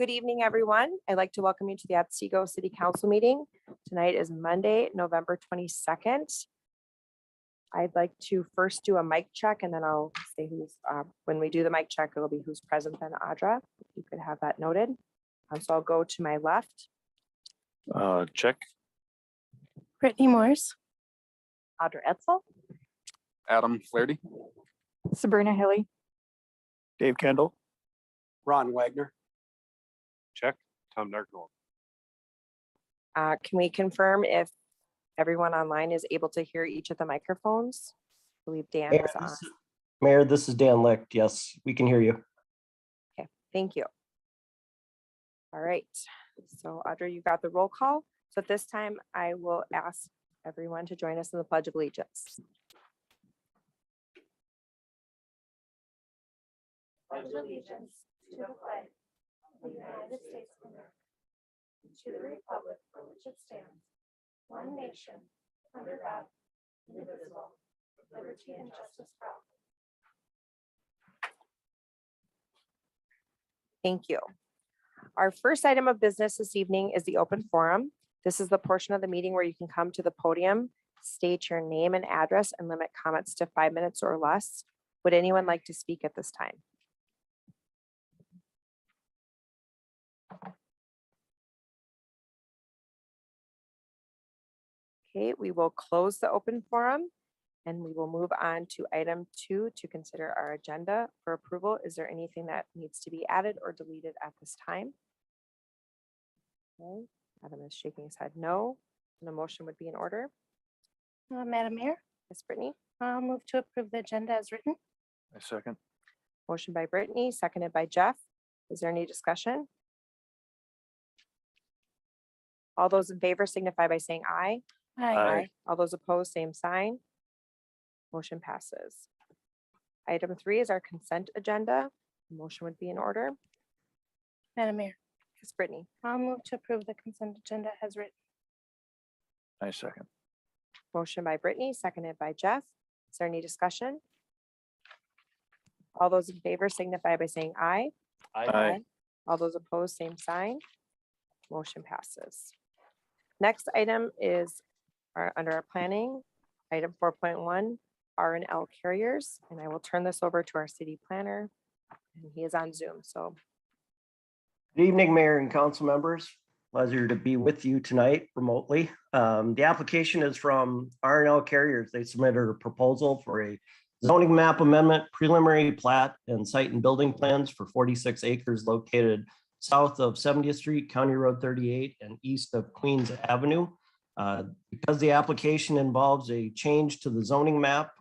Good evening, everyone. I'd like to welcome you to the Otsego City Council meeting. Tonight is Monday, November 22nd. I'd like to first do a mic check and then I'll say who's, when we do the mic check, it'll be who's present then Audra. If you could have that noted. So I'll go to my left. Check. Brittany Morse. Audra Etzel. Adam Flaherty. Sabrina Hilly. Dave Kendall. Ron Wagner. Check. Tom Darknold. Can we confirm if everyone online is able to hear each of the microphones? I believe Dan Mayor, was on. Mayor, this is Dan Licht. Yes, we can hear you. Okay, thank you. All right, so Audra, you got the roll call. So at this time, I will ask everyone to join us in the Pledge of Allegiance. Pledge allegiance to the flag of the United States of America, to the republic for which it stands, one nation, under God, indivisible, with liberty and justice for all. Thank you. Our first item of business this evening is the open forum. This is the portion of the meeting where you can come to the podium, state your name and address, and limit comments to 5 minutes or less. Would anyone like to speak at this time? Okay, we will close the open forum and we will move on to item 2 to consider our agenda for approval. Is there anything that needs to be added or deleted at this time? Okay, Adam is shaking his head no, and a motion would be in order. Madam Mayor, Ms. Brittany, I'll move to approve the agenda as written. A second. motion by Brittany, seconded by Jeff. Is there any discussion? All those in favor signify by saying aye. Aye. All those opposed, same sign. Motion passes. Item 3 is our consent agenda. Motion would be in order. Madam Mayor, Ms. Brittany, I'll move to approve the consent agenda as written. I second. motion by Brittany, seconded by Jeff. Is there any discussion? All those in favor signify by saying aye. Aye. All those opposed, same sign. Motion passes. Next item is under our planning, item 4.1, R&L carriers, and I will turn this over to our city planner. And he is on Zoom, so Good evening, Mayor and council members. Pleasure to be with you tonight remotely. The application is from R&L Carriers. They submitted a proposal for a zoning map amendment, preliminary plat, and site and building plans for 46 acres located south of 70th Street, County Road 38, and east of Queens Avenue. Because the application involves a change to the zoning map,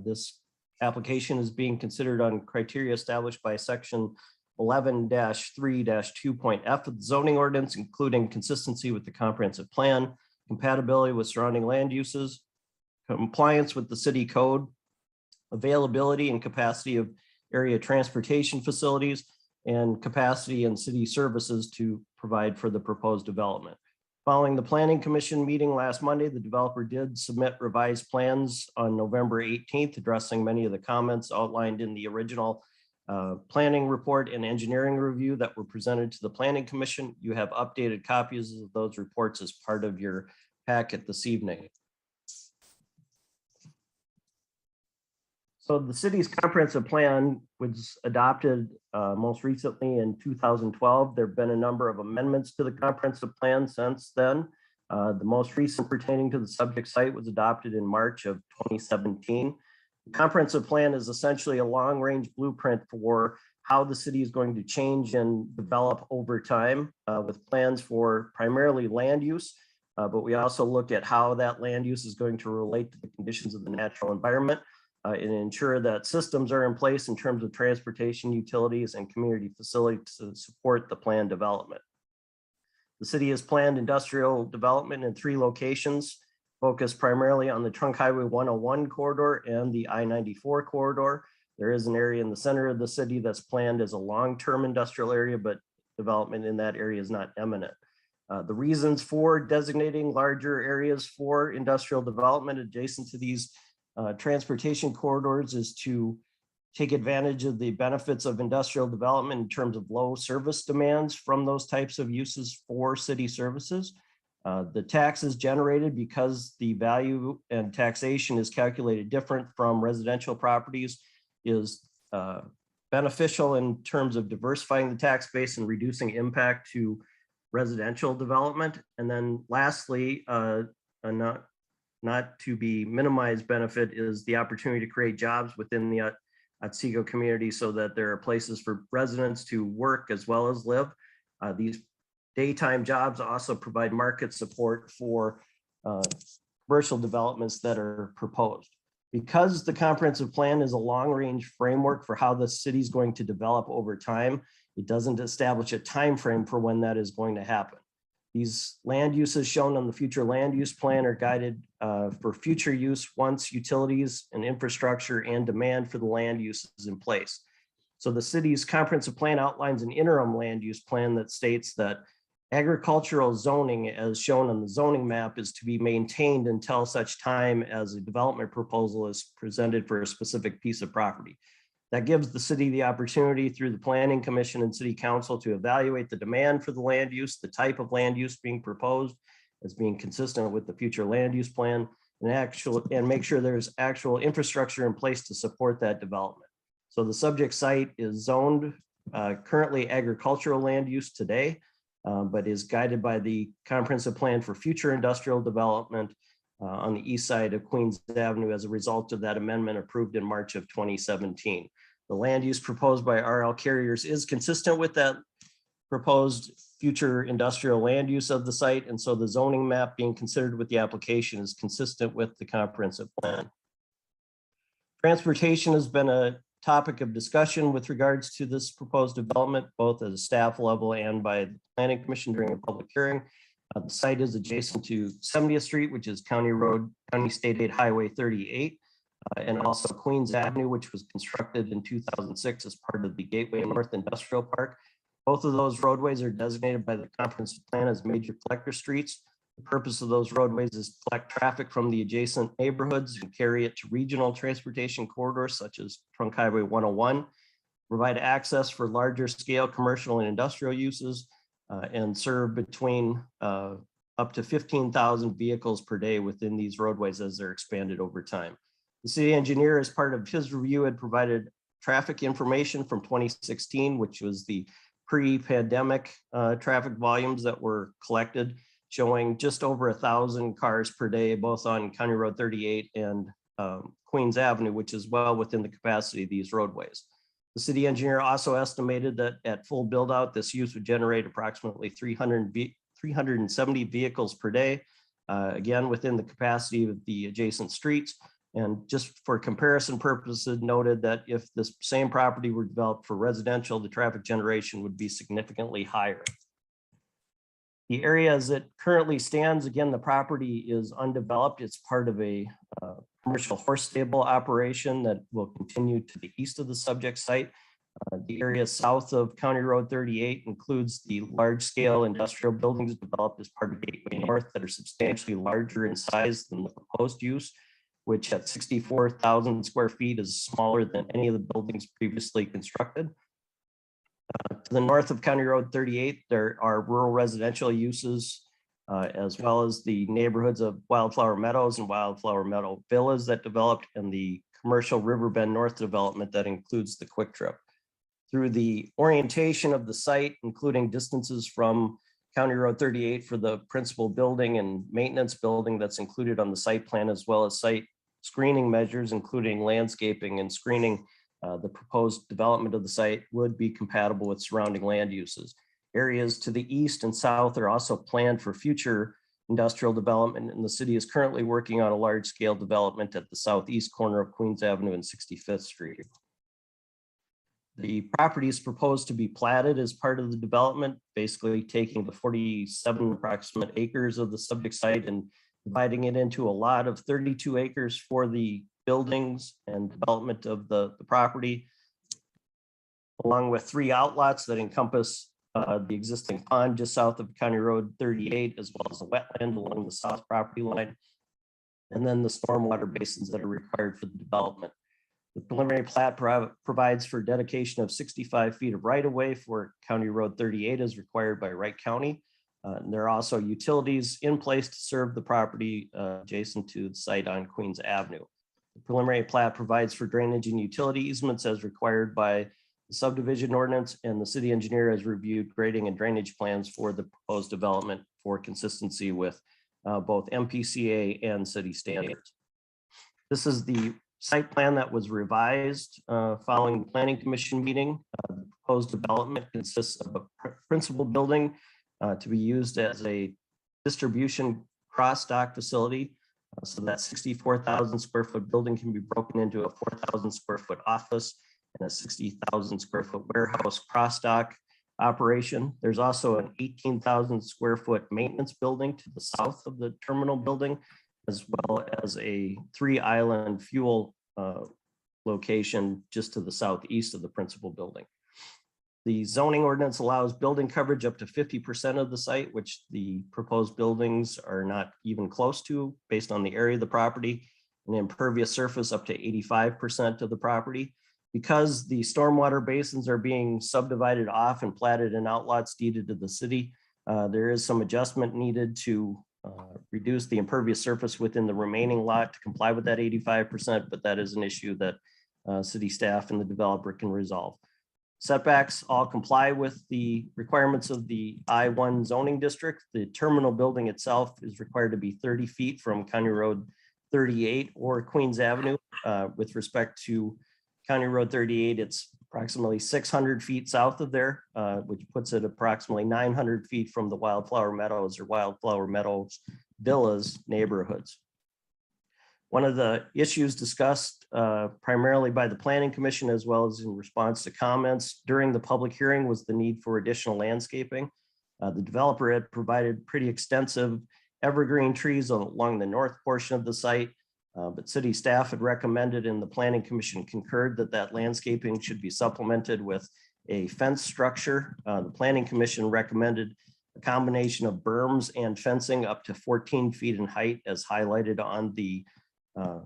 this application is being considered on criteria established by section 11-3-2.f of the zoning ordinance, including consistency with the comprehensive plan, compatibility with surrounding land uses, compliance with the city code, availability and capacity of area transportation facilities, and capacity and city services to provide for the proposed development. Following the Planning Commission meeting last Monday, the developer did submit revised plans on November 18th, addressing many of the comments outlined in the original planning report and engineering review that were presented to the Planning Commission. You have updated copies of those reports as part of your packet this evening. So the city's comprehensive plan was adopted most recently in 2012. There have been a number of amendments to the comprehensive plan since then. The most recent pertaining to the subject site was adopted in March of 2017. The comprehensive plan is essentially a long-range blueprint for how the city is going to change and develop over time with plans for primarily land use, but we also looked at how that land use is going to relate to the conditions of the natural environment and ensure that systems are in place in terms of transportation, utilities, and community facilities to support the planned development. The city has planned industrial development in 3 locations, focused primarily on the Trunk Highway 101 corridor and the I-94 corridor. There is an area in the center of the city that's planned as a long-term industrial area, but development in that area is not imminent. The reasons for designating larger areas for industrial development adjacent to these transportation corridors is to take advantage of the benefits of industrial development in terms of low service demands from those types of uses for city services. The taxes generated, because the value and taxation is calculated different from residential properties, is beneficial in terms of diversifying the tax base and reducing impact to residential development. And then lastly, not to be minimized benefit is the opportunity to create jobs within the Otsego community so that there are places for residents to work as well as live. These daytime jobs also provide market support for commercial developments that are proposed. Because the comprehensive plan is a long-range framework for how the city is going to develop over time, it doesn't establish a time frame for when that is going to happen. These land uses shown on the future land use plan are guided for future use once utilities and infrastructure and demand for the land use is in place. So the city's comprehensive plan outlines an interim land use plan that states that agricultural zoning, as shown on the zoning map, is to be maintained until such time as a development proposal is presented for a specific piece of property. That gives the city the opportunity through the Planning Commission and City Council to evaluate the demand for the land use, the type of land use being proposed as being consistent with the future land use plan, and make sure there's actual infrastructure in place to support that development. So the subject site is zoned currently agricultural land use today, but is guided by the comprehensive plan for future industrial development on the east side of Queens Avenue as a result of that amendment approved in March of 2017. The land use proposed by RL Carriers is consistent with that proposed future industrial land use of the site, and so the zoning map being considered with the application is consistent with the comprehensive plan. Transportation has been a topic of discussion with regards to this proposed development, both at a staff level and by the Planning Commission during a public hearing. The site is adjacent to 70th Street, which is County State Aid Highway 38, and also Queens Avenue, which was constructed in 2006 as part of the Gateway North Industrial Park. Both of those roadways are designated by the comprehensive plan as major collector streets. The purpose of those roadways is to collect traffic from the adjacent neighborhoods and carry it to regional transportation corridors such as Trunk Highway 101, provide access for larger scale commercial and industrial uses, and serve between up to 15,000 vehicles per day within these roadways as they're expanded over time. The city engineer, as part of his review, had provided traffic information from 2016, which was the pre-pandemic traffic volumes that were collected, showing just over 1,000 cars per day, both on County Road 38 and Queens Avenue, which is well within the capacity of these roadways. The city engineer also estimated that at full build out, this use would generate approximately 370 vehicles per day, again, within the capacity of the adjacent streets. And just for comparison purposes, noted that if this same property were developed for residential, the traffic generation would be significantly higher. The area as it currently stands, again, the property is undeveloped. It's part of a commercial horse stable operation that will continue to the east of the subject site. The area south of County Road 38 includes the large scale industrial buildings developed as part of Gateway North that are substantially larger in size than the proposed use, which at 64,000 square feet is smaller than any of the buildings previously constructed. To the north of County Road 38, there are rural residential uses, as well as the neighborhoods of Wildflower Meadows and Wildflower Meadow Villas that developed, and the commercial Riverbend North development that includes the Quick Trip. Through the orientation of the site, including distances from County Road 38 for the principal building and maintenance building that's included on the site plan, as well as site screening measures, including landscaping and screening, the proposed development of the site would be compatible with surrounding land uses. Areas to the east and south are also planned for future industrial development, and the city is currently working on a large scale development at the southeast corner of Queens Avenue and 65th Street. The property is proposed to be platted as part of the development, basically taking the 47 approximate acres of the subject site and dividing it into a lot of 32 acres for the buildings and development of the property, along with 3 outlots that encompass the existing pond just south of County Road 38, as well as a wetland along the south property line, and then the stormwater basins that are required for the development. The preliminary plat provides for dedication of 65 feet of right-of-way for County Road 38 as required by Wright County. And there are also utilities in place to serve the property adjacent to the site on Queens Avenue. The preliminary plat provides for drainage and utility easements as required by the subdivision ordinance, and the city engineer has reviewed grading and drainage plans for the proposed development for consistency with both MPCA and city standards. This is the site plan that was revised following the planning commission meeting. The proposed development consists of a principal building to be used as a distribution cross-dock facility. So that 64,000 square foot building can be broken into a 4,000 square foot office and a 60,000 square foot warehouse cross-dock operation. There's also an 18,000 square foot maintenance building to the south of the terminal building, as well as a 3-island fuel location just to the southeast of the principal building. The zoning ordinance allows building coverage up to 50% of the site, which the proposed buildings are not even close to based on the area of the property, and impervious surface up to 85% of the property. Because the stormwater basins are being subdivided off and platted in outlots deeded to the city, there is some adjustment needed to reduce the impervious surface within the remaining lot to comply with that 85%, but that is an issue that city staff and the developer can resolve. Setbacks all comply with the requirements of the I-1 zoning district. The terminal building itself is required to be 30 feet from County Road 38 or Queens Avenue. With respect to County Road 38, it's approximately 600 feet south of there, which puts it approximately 900 feet from the Wildflower Meadows or Wildflower Meadows Villas neighborhoods. One of the issues discussed primarily by the Planning Commission, as well as in response to comments during the public hearing, was the need for additional landscaping. The developer had provided pretty extensive evergreen trees along the north portion of the site, but city staff had recommended and the Planning Commission concurred that that landscaping should be supplemented with a fence structure. The Planning Commission recommended a combination of berms and fencing up to 14 feet in height as highlighted on the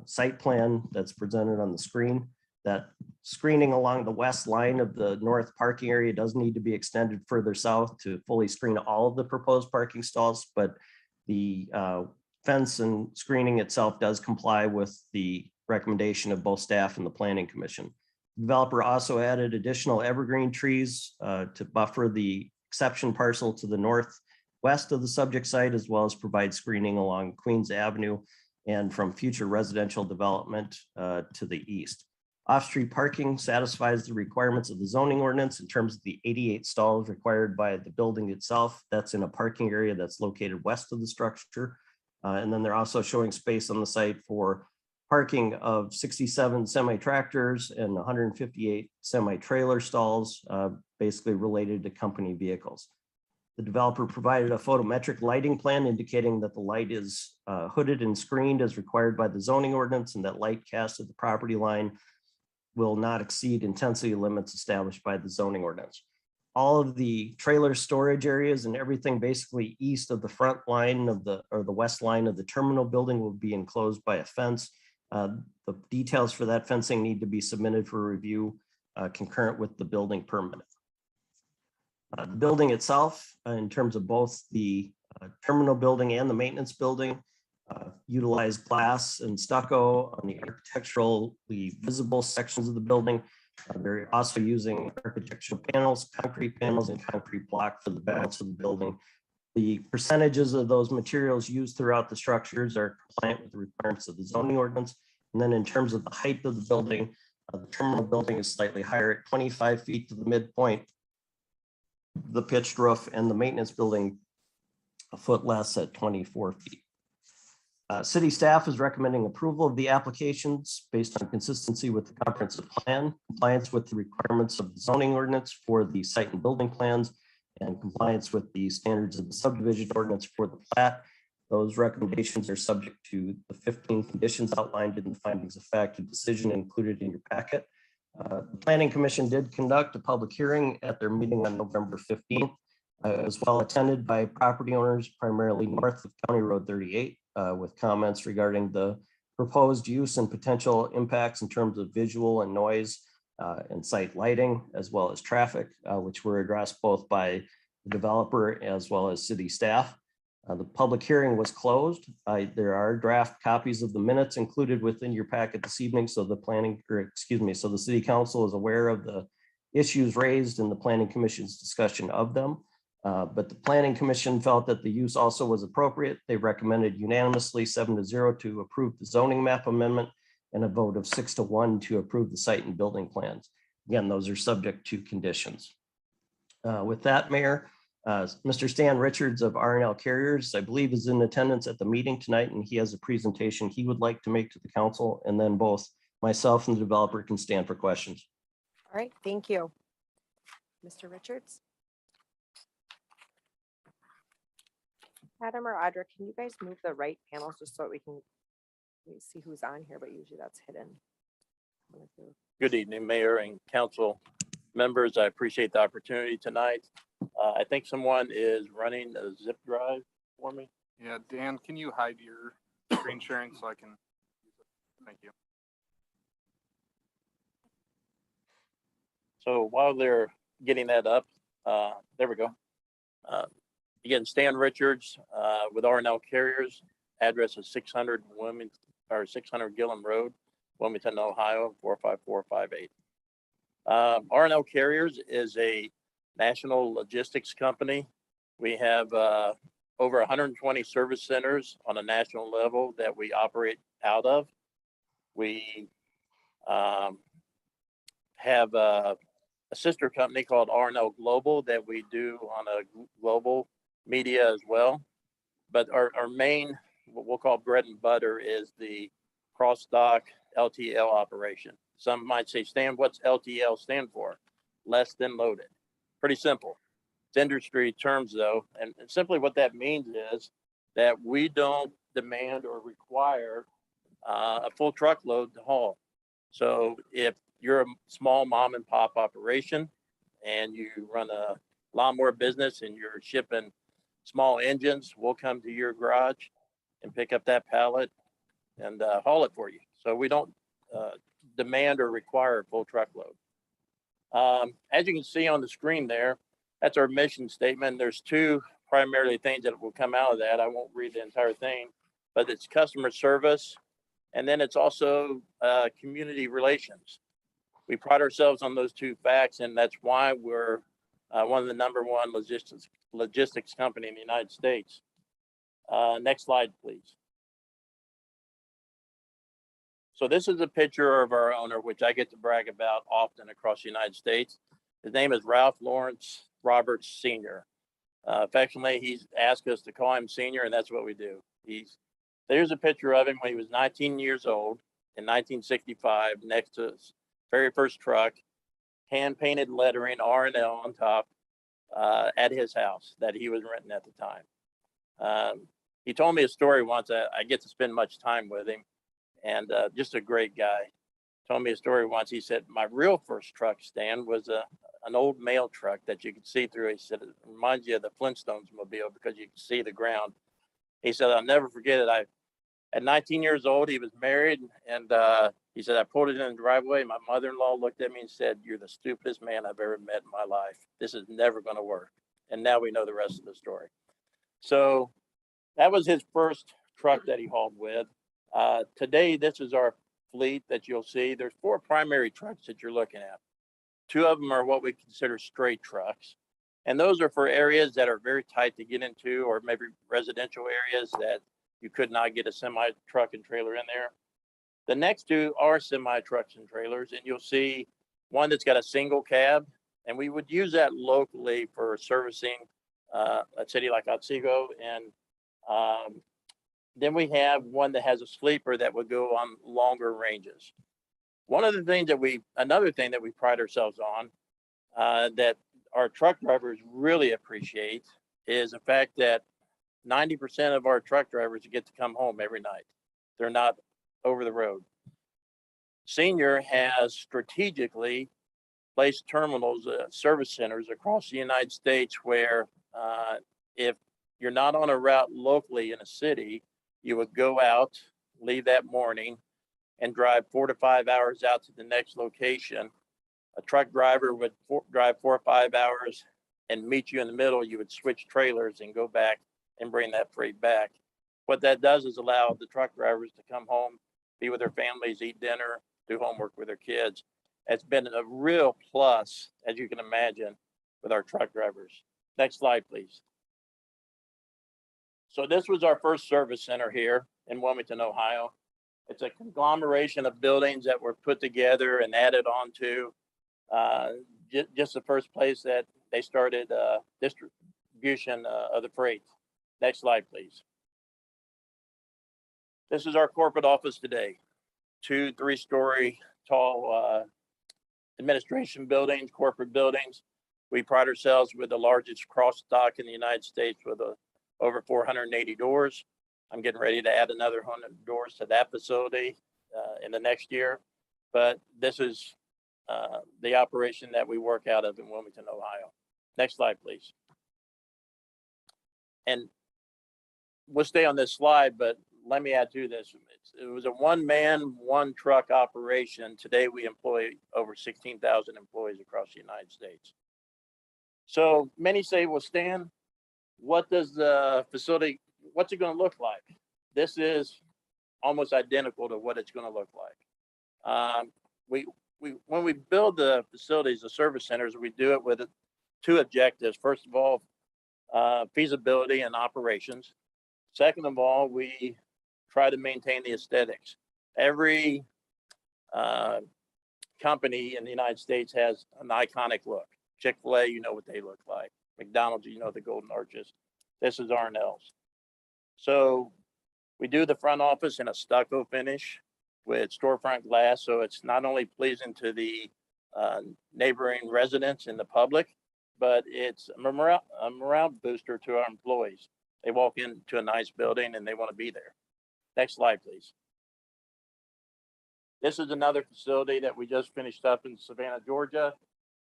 site plan that's presented on the screen. That screening along the west line of the north parking area does need to be extended further south to fully screen all of the proposed parking stalls, but the fence and screening itself does comply with the recommendation of both staff and the Planning Commission. Developer also added additional evergreen trees to buffer the exception parcel to the northwest of the subject site, as well as provide screening along Queens Avenue and from future residential development to the east. Off-street parking satisfies the requirements of the zoning ordinance in terms of the 88 stalls required by the building itself. That's in a parking area that's located west of the structure. And then they're also showing space on the site for parking of 67 semi-tractors and 158 semi-trailer stalls, basically related to company vehicles. The developer provided a photometric lighting plan indicating that the light is hooded and screened as required by the zoning ordinance, and that light cast at the property line will not exceed intensity limits established by the zoning ordinance. All of the trailer storage areas and everything basically east of the front line of the west line of the terminal building will be enclosed by a fence. The details for that fencing need to be submitted for review concurrent with the building permit. The building itself, in terms of both the terminal building and the maintenance building, utilize glass and stucco on the architecturally visible sections of the building. They're also using architectural panels, concrete panels, and concrete block for the balance of the building. The percentages of those materials used throughout the structures are compliant with the requirements of the zoning ordinance. And then in terms of the height of the building, the terminal building is slightly higher at 25 feet to the midpoint, the pitched roof, and the maintenance building a foot less at 24 feet. City staff is recommending approval of the applications based on consistency with the comprehensive plan, compliance with the requirements of the zoning ordinance for the site and building plans, and compliance with the standards of the subdivision ordinance for the plat. Those recommendations are subject to the 15 conditions outlined in the findings of fact and decision included in your packet. The Planning Commission did conduct a public hearing at their meeting on November 15th. It was well attended by property owners, primarily north of County Road 38, with comments regarding the proposed use and potential impacts in terms of visual and noise and site lighting, as well as traffic, which were addressed both by the developer as well as city staff. The public hearing was closed. There are draft copies of the minutes included within your packet this evening, so the so the city council is aware of the issues raised in the planning commission's discussion of them. But the planning commission felt that the use also was appropriate. They recommended unanimously 7-0 to approve the zoning map amendment and a vote of 6-1 to approve the site and building plans. Again, those are subject to conditions. With that, Mayor, Mr. Stan Richards of R&L Carriers, I believe, is in attendance at the meeting tonight, and he has a presentation he would like to make to the council, and then both myself and the developer can stand for questions. All right, thank you. Mr. Richards? Adam or Audra, can you guys move the right panels just so we can see who's on here, but usually that's hidden. Good evening, Mayor and council members. I appreciate the opportunity tonight. I think someone is running a zip drive for me. Yeah, Dan, can you hide your screen sharing so I can? Thank you. So while they're getting that up, there we go. Again, Stan Richards with R&L Carriers. Address is 600 Gillum Road, Wilmington, Ohio 45458. R&L Carriers is a national logistics company. We have over 120 service centers on a national level that we operate out of. We have a sister company called R&L Global that we do on a global media as well. But our main, what we'll call bread and butter, is the cross-dock LTL operation. Some might say, Stan, what's LTL stand for? Less than loaded. Pretty simple. It's industry terms though. And simply what that means is that we don't demand or require a full truckload to haul. So if you're a small mom and pop operation and you run a lawnmower business and you're shipping small engines, we'll come to your garage and pick up that pallet and haul it for you. So we don't demand or require a full truckload. As you can see on the screen there, that's our mission statement. There's two primarily things that will come out of that. I won't read the entire thing, but it's customer service. And then it's also community relations. We pride ourselves on those two facts, and that's why we're one of the #1 logistics company in the United States. Next slide, please. So this is a picture of our owner, which I get to brag about often across the United States. His name is Ralph Lawrence Roberts Sr. Affectionately, he's asked us to call him Senior, and that's what we do. There's a picture of him when he was 19 years old in 1965, next to his very first truck, hand-painted lettering R&L on top at his house that he was renting at the time. He told me a story once. I get to spend much time with him, and just a great guy. Told me a story once. He said, my real first truck, Stan, was an old mail truck that you could see through. He said, it reminds you of the Flintstones mobile because you can see the ground. He said, I'll never forget it. At 19 years old, he was married, and he said, I pulled it in the driveway. My mother-in-law looked at me and said, you're the stupidest man I've ever met in my life. This is never going to work. And now we know the rest of the story. So that was his first truck that he hauled with. Today, this is our fleet that you'll see. There's 4 primary trucks that you're looking at. 2 of them are what we consider straight trucks. And those are for areas that are very tight to get into, or maybe residential areas that you could not get a semi truck and trailer in there. The next 2 are semi trucks and trailers, and you'll see one that's got a single cab, and we would use that locally for servicing a city like Otsego. And then we have one that has a sleeper that would go on longer ranges. Another thing that we pride ourselves on that our truck drivers really appreciate is the fact that 90% of our truck drivers get to come home every night. They're not over the road. Senior has strategically placed terminals, service centers across the United States where if you're not on a route locally in a city, you would go out leave that morning and drive 4 to 5 hours out to the next location. A truck driver would drive 4 or 5 hours and meet you in the middle. You would switch trailers and go back and bring that freight back. What that does is allow the truck drivers to come home, be with their families, eat dinner, do homework with their kids. It's been a real plus, as you can imagine, with our truck drivers. Next slide, please. So this was our first service center here in Wilmington, Ohio. It's a conglomeration of buildings that were put together and added on to. Just the first place that they started distribution of the freight. Next slide, please. This is our corporate office today. 2 3-story tall administration buildings, corporate buildings. We pride ourselves with the largest cross dock in the United States with over 480 doors. I'm getting ready to add another 100 doors to that facility in the next year. But this is the operation that we work out of in Wilmington, Ohio. Next slide, please. And we'll stay on this slide, but let me add to this. It was a 1-man, 1-truck operation. Today, we employ over 16,000 employees across the United States. So many say, well, Stan, what does the facility, what's it going to look like? This is almost identical to what it's going to look like. When we build the facilities, the service centers, we do it with 2 objectives. First of all, feasibility and operations. Second of all, we try to maintain the aesthetics. Every company in the United States has an iconic look. Chick-fil-A, you know what they look like. McDonald's, you know the golden arches. This is R&L's. So we do the front office in a stucco finish with storefront glass, so it's not only pleasing to the neighboring residents and the public, but it's a morale booster to our employees. They walk into a nice building and they want to be there. Next slide, please. This is another facility that we just finished up in Savannah, Georgia.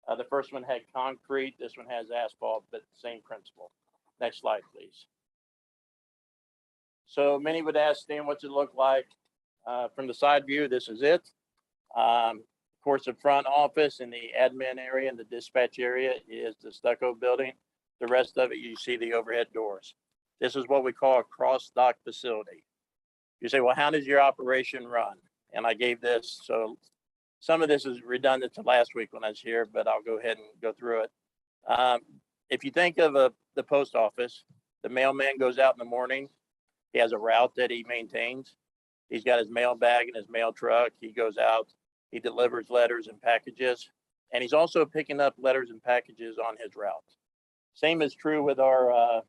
The first one had concrete. This one has asphalt, but same principle. Next slide, please. So many would ask, Stan, what's it look like? From the side view, this is it. Of course, the front office and the admin area and the dispatch area is the stucco building. The rest of it, you see the overhead doors. This is what we call a cross-dock facility. You say, well, how does your operation run? And I gave this, so some of this is redundant to last week when I was here, but I'll go ahead and go through it. If you think of the post office, the mailman goes out in the morning. He has a route that he maintains. He's got his mail bag and his mail truck. He goes out, he delivers letters and packages, and he's also picking up letters and packages on his route. Same is true with our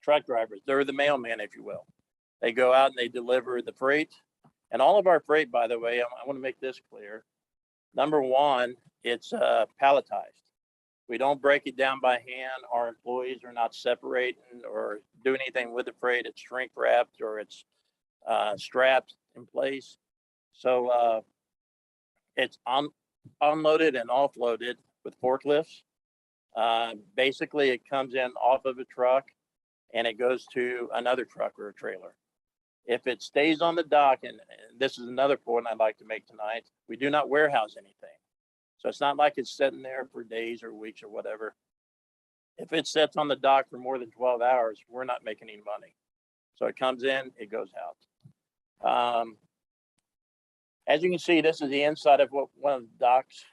truck drivers. They're the mailman, if you will. They go out and they deliver the freight. And all of our freight, by the way, I want to make this clear. Number one, it's palletized. We don't break it down by hand. Our employees are not separating or doing anything with the freight. It's shrink wrapped or it's strapped in place. So it's unloaded and offloaded with forklifts. Basically, it comes in off of a truck and it goes to another truck or a trailer. If it stays on the dock, and this is another point I'd like to make tonight, we do not warehouse anything. So it's not like it's sitting there for days or weeks or whatever. If it sits on the dock for more than 12 hours, we're not making any money. So it comes in, it goes out. As you can see, this is the inside of what one of the docks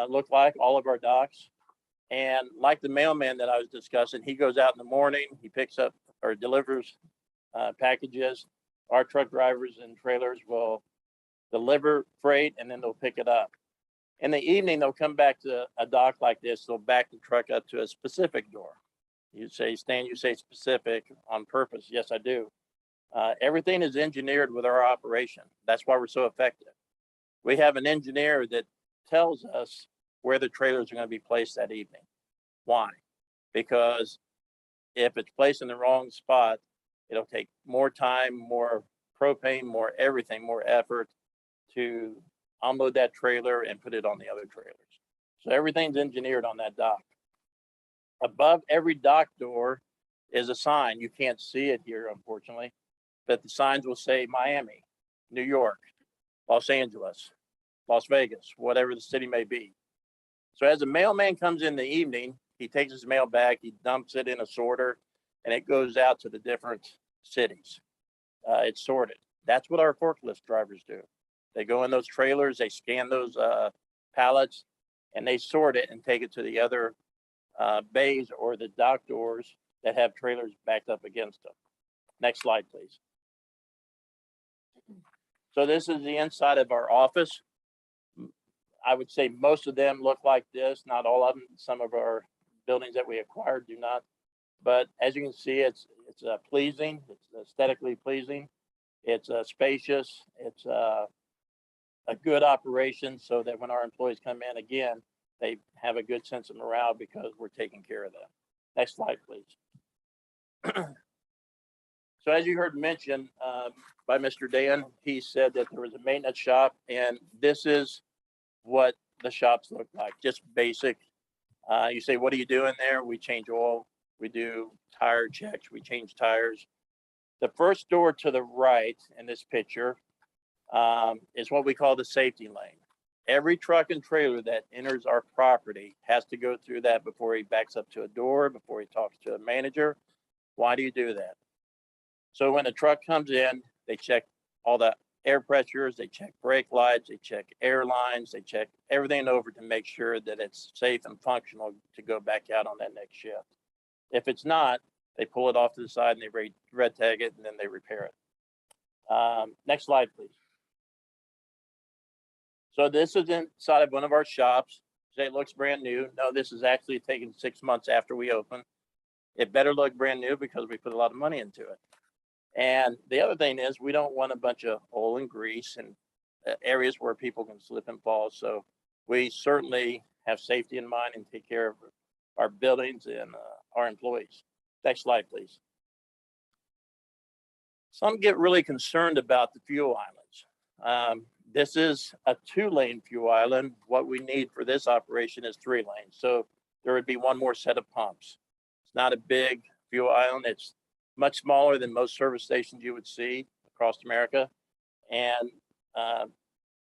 look like, all of our docks. And like the mailman that I was discussing, he goes out in the morning, he picks up or delivers packages. Our truck drivers and trailers will deliver freight and then they'll pick it up. In the evening, they'll come back to a dock like this. They'll back the truck up to a specific door. You say, Stan, you say specific on purpose. Yes, I do. Everything is engineered with our operation. That's why we're so effective. We have an engineer that tells us where the trailers are going to be placed that evening. Why? Because if it's placed in the wrong spot, it'll take more time, more propane, more everything, more effort to unload that trailer and put it on the other trailers. So everything's engineered on that dock. Above every dock door is a sign. You can't see it here, unfortunately, but the signs will say Miami. New York, Los Angeles, Las Vegas, whatever the city may be. So as a mailman comes in the evening, he takes his mail back, he dumps it in a sorter, and it goes out to the different cities. It's sorted. That's what our forklift drivers do. They go in those trailers, they scan those pallets, and they sort it and take it to the other bays or the dock doors that have trailers backed up against them. Next slide, please. So this is the inside of our office. I would say most of them look like this, not all of them. Some of our buildings that we acquired do not. But as you can see, it's pleasing, it's aesthetically pleasing. It's spacious, it's a good operation so that when our employees come in again, they have a good sense of morale because we're taking care of them. Next slide, please. So as you heard mentioned by Mr. Dan, he said that there was a maintenance shop, and this is what the shops look like, just basic. You say, what are you doing there? We change oil, we do tire checks, we change tires. The first door to the right in this picture is what we call the safety lane. Every truck and trailer that enters our property has to go through that before he backs up to a door, before he talks to a manager. Why do you do that? So when a truck comes in, they check all the air pressures, they check brake lights, they check air lines, they check everything over to make sure that it's safe and functional to go back out on that next shift. If it's not, they pull it off to the side and they red tag it and then they repair it. Next slide, please. So this is inside of one of our shops. It looks brand new. No, this is actually taken 6 months after we open. It better look brand new because we put a lot of money into it. And the other thing is we don't want a bunch of oil and grease and areas where people can slip and fall. So we certainly have safety in mind and take care of our buildings and our employees. Next slide, please. Some get really concerned about the fuel islands. This is a 2-lane fuel island. What we need for this operation is 3 lanes. So there would be one more set of pumps. It's not a big fuel island. It's much smaller than most service stations you would see across America. And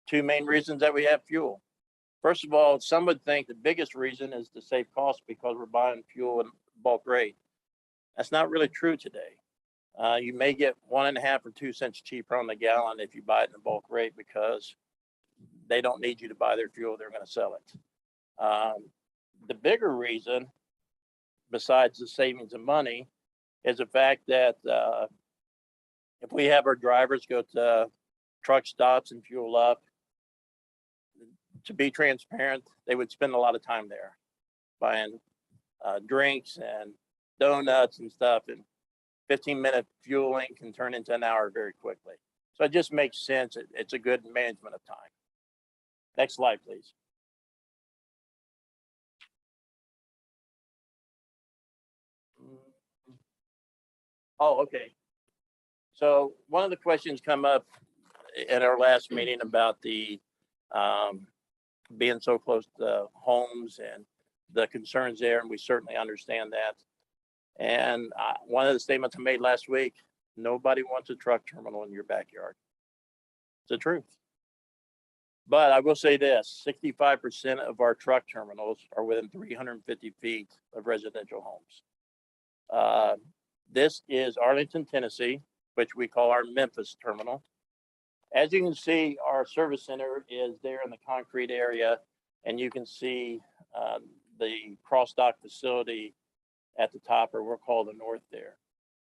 2 main reasons that we have fuel. First of all, some would think the biggest reason is to save costs because we're buying fuel in bulk rate. That's not really true today. You may get 1.5 or 2 cents cheaper on the gallon if you buy it in the bulk rate because they don't need you to buy their fuel, they're going to sell it. The bigger reason, besides the savings of money, is the fact that if we have our drivers go to truck stops and fuel up, to be transparent, they would spend a lot of time there buying drinks and donuts and stuff, and 15-minute fueling can turn into an hour very quickly. So it just makes sense. It's a good management of time. Next slide, please. Oh, okay. So one of the questions come up at our last meeting about the being so close to homes and the concerns there, and we certainly understand that. And one of the statements I made last week, nobody wants a truck terminal in your backyard. It's the truth. But I will say this, 65% of our truck terminals are within 350 feet of residential homes. This is Arlington, Tennessee, which we call our Memphis terminal. As you can see, our service center is there in the concrete area, and you can see the cross-dock facility at the top, or we'll call the north there.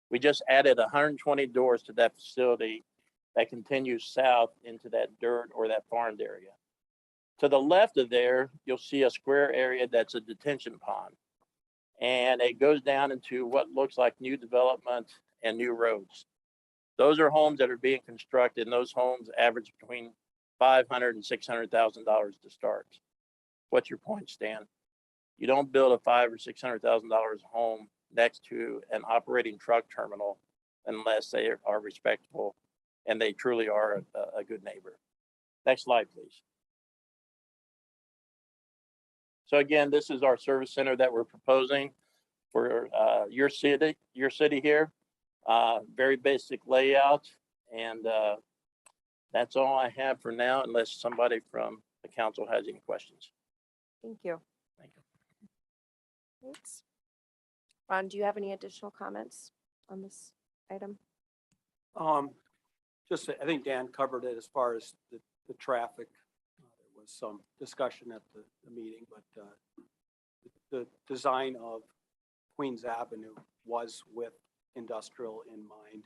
We just added 120 doors to that facility that continues south into that dirt or that farmed area. To the left of there, you'll see a square area that's a detention pond. And it goes down into what looks like new development and new roads. Those are homes that are being constructed, and those homes average between $500,000 and $600,000 to start. What's your point, Stan? You don't build a $500,000 or $600,000 home next to an operating truck terminal unless they are respectable and they truly are a good neighbor. Next slide, please. So again, this is our service center that we're proposing for your city here. Very basic layout, and That's all I have for now, unless somebody from the council has any questions. Thank you. Thank you. Thanks. Ron, do you have any additional comments on this item? Just, I think Dan covered it as far as the traffic. There was some discussion at the meeting, but the design of Queens Avenue was with industrial in mind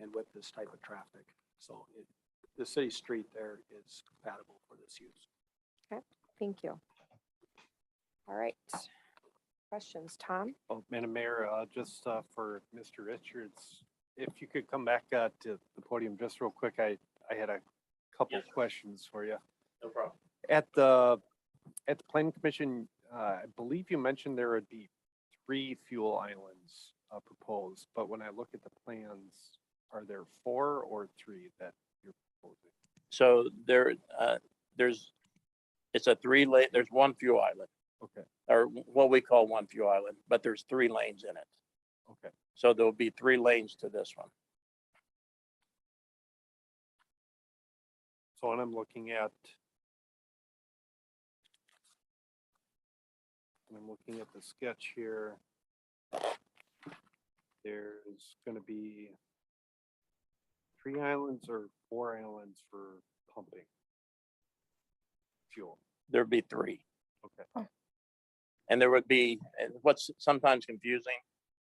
and with this type of traffic. So the city street there is compatible for this use. Thank you. All right. Questions, Tom? Oh, Madam Mayor, just for Mr. Richards, if you could come back to the podium just real quick, I had a couple Yes, sir. questions for you. No problem. At the planning commission, I believe you mentioned there would be 3 fuel islands proposed, but when I look at the plans, are there 4 or 3 that you're proposing? So it's a 3-lane, there's 1 fuel island, Okay, or what we call 1 fuel island, but there's 3 lanes in it. okay. So there'll be 3 lanes to this one. So when I'm looking at the sketch here, there's going to be 3 islands or 4 islands for pumping fuel. There'd be 3. Okay. And there would be, and what's sometimes confusing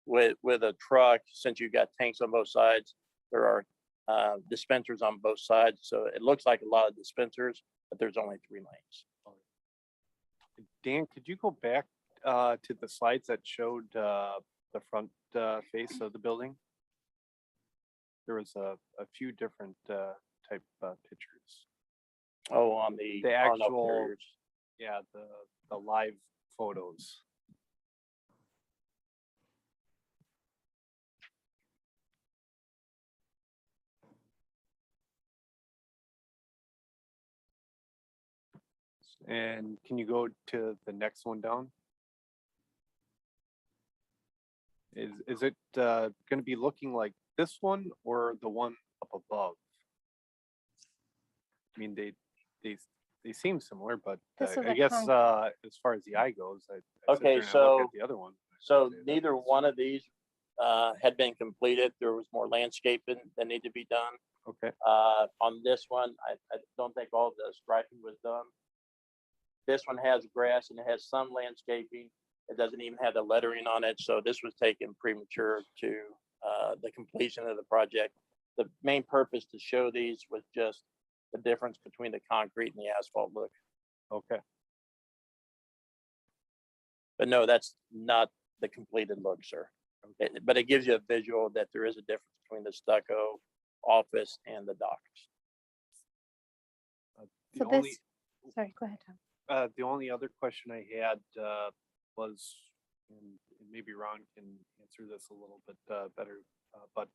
with a truck, since you got tanks on both sides, there are dispensers on both sides. So it looks like a lot of dispensers, but there's only 3 lanes. Dan, could you go back to the slides that showed the front face of the building? There was a few different type pictures. Oh, on the The on up actual- carriers. Yeah, the live photos. And can you go to the next one down? Is it going to be looking like this one or the one up above? I mean, they seem similar, but This is I a guess con- as far as the eye goes, I sit Okay, there and I look so- at the other one. So Say that neither was- one of these had been completed. There was more landscaping that needed to be done. Okay, On this one, I don't think all the striping was done. This one has grass and it has some landscaping. It doesn't even have the lettering on it, so this was taken premature to the completion of the project. The main purpose to show these was just the difference between the concrete and the asphalt look. okay. But no, that's not the completed look, sir. But it gives you a visual that there is a difference between the stucco office and the docks. The So only, this, sorry, go ahead, Tom. the only other question I had was, and maybe Ron can answer this a little bit better, but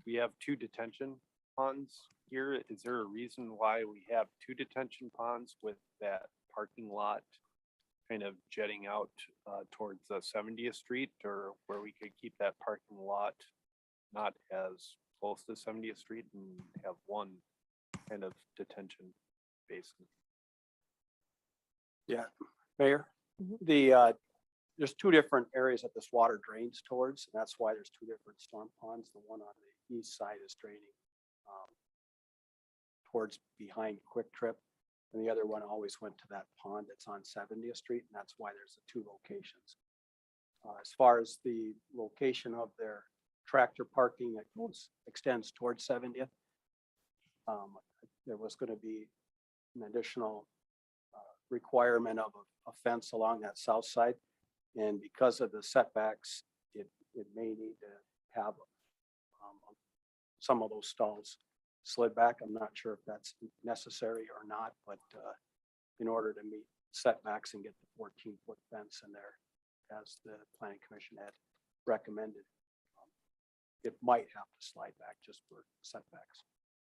we have 2 detention ponds here. Is there a reason why we have 2 detention ponds with that parking lot kind of jetting out towards 70th Street, or where we could keep that parking lot not as close to 70th Street and have one kind of detention basin? Mayor, Mhm. there's 2 different areas that this water drains towards, and that's why there's 2 different storm ponds. The one on the east side is draining towards behind Quick Trip, and the other one always went to that pond that's on 70th Street, and that's why there's the 2 locations. As far as the location of their tractor parking that extends towards 70th, there was going to be an additional requirement of a fence along that south side. And because of the setbacks, it may need to have some of those stalls slid back. I'm not sure if that's necessary or not, but in order to meet setbacks and get the 14-foot fence in there, as the planning commission had recommended, it might have to slide back just for setbacks.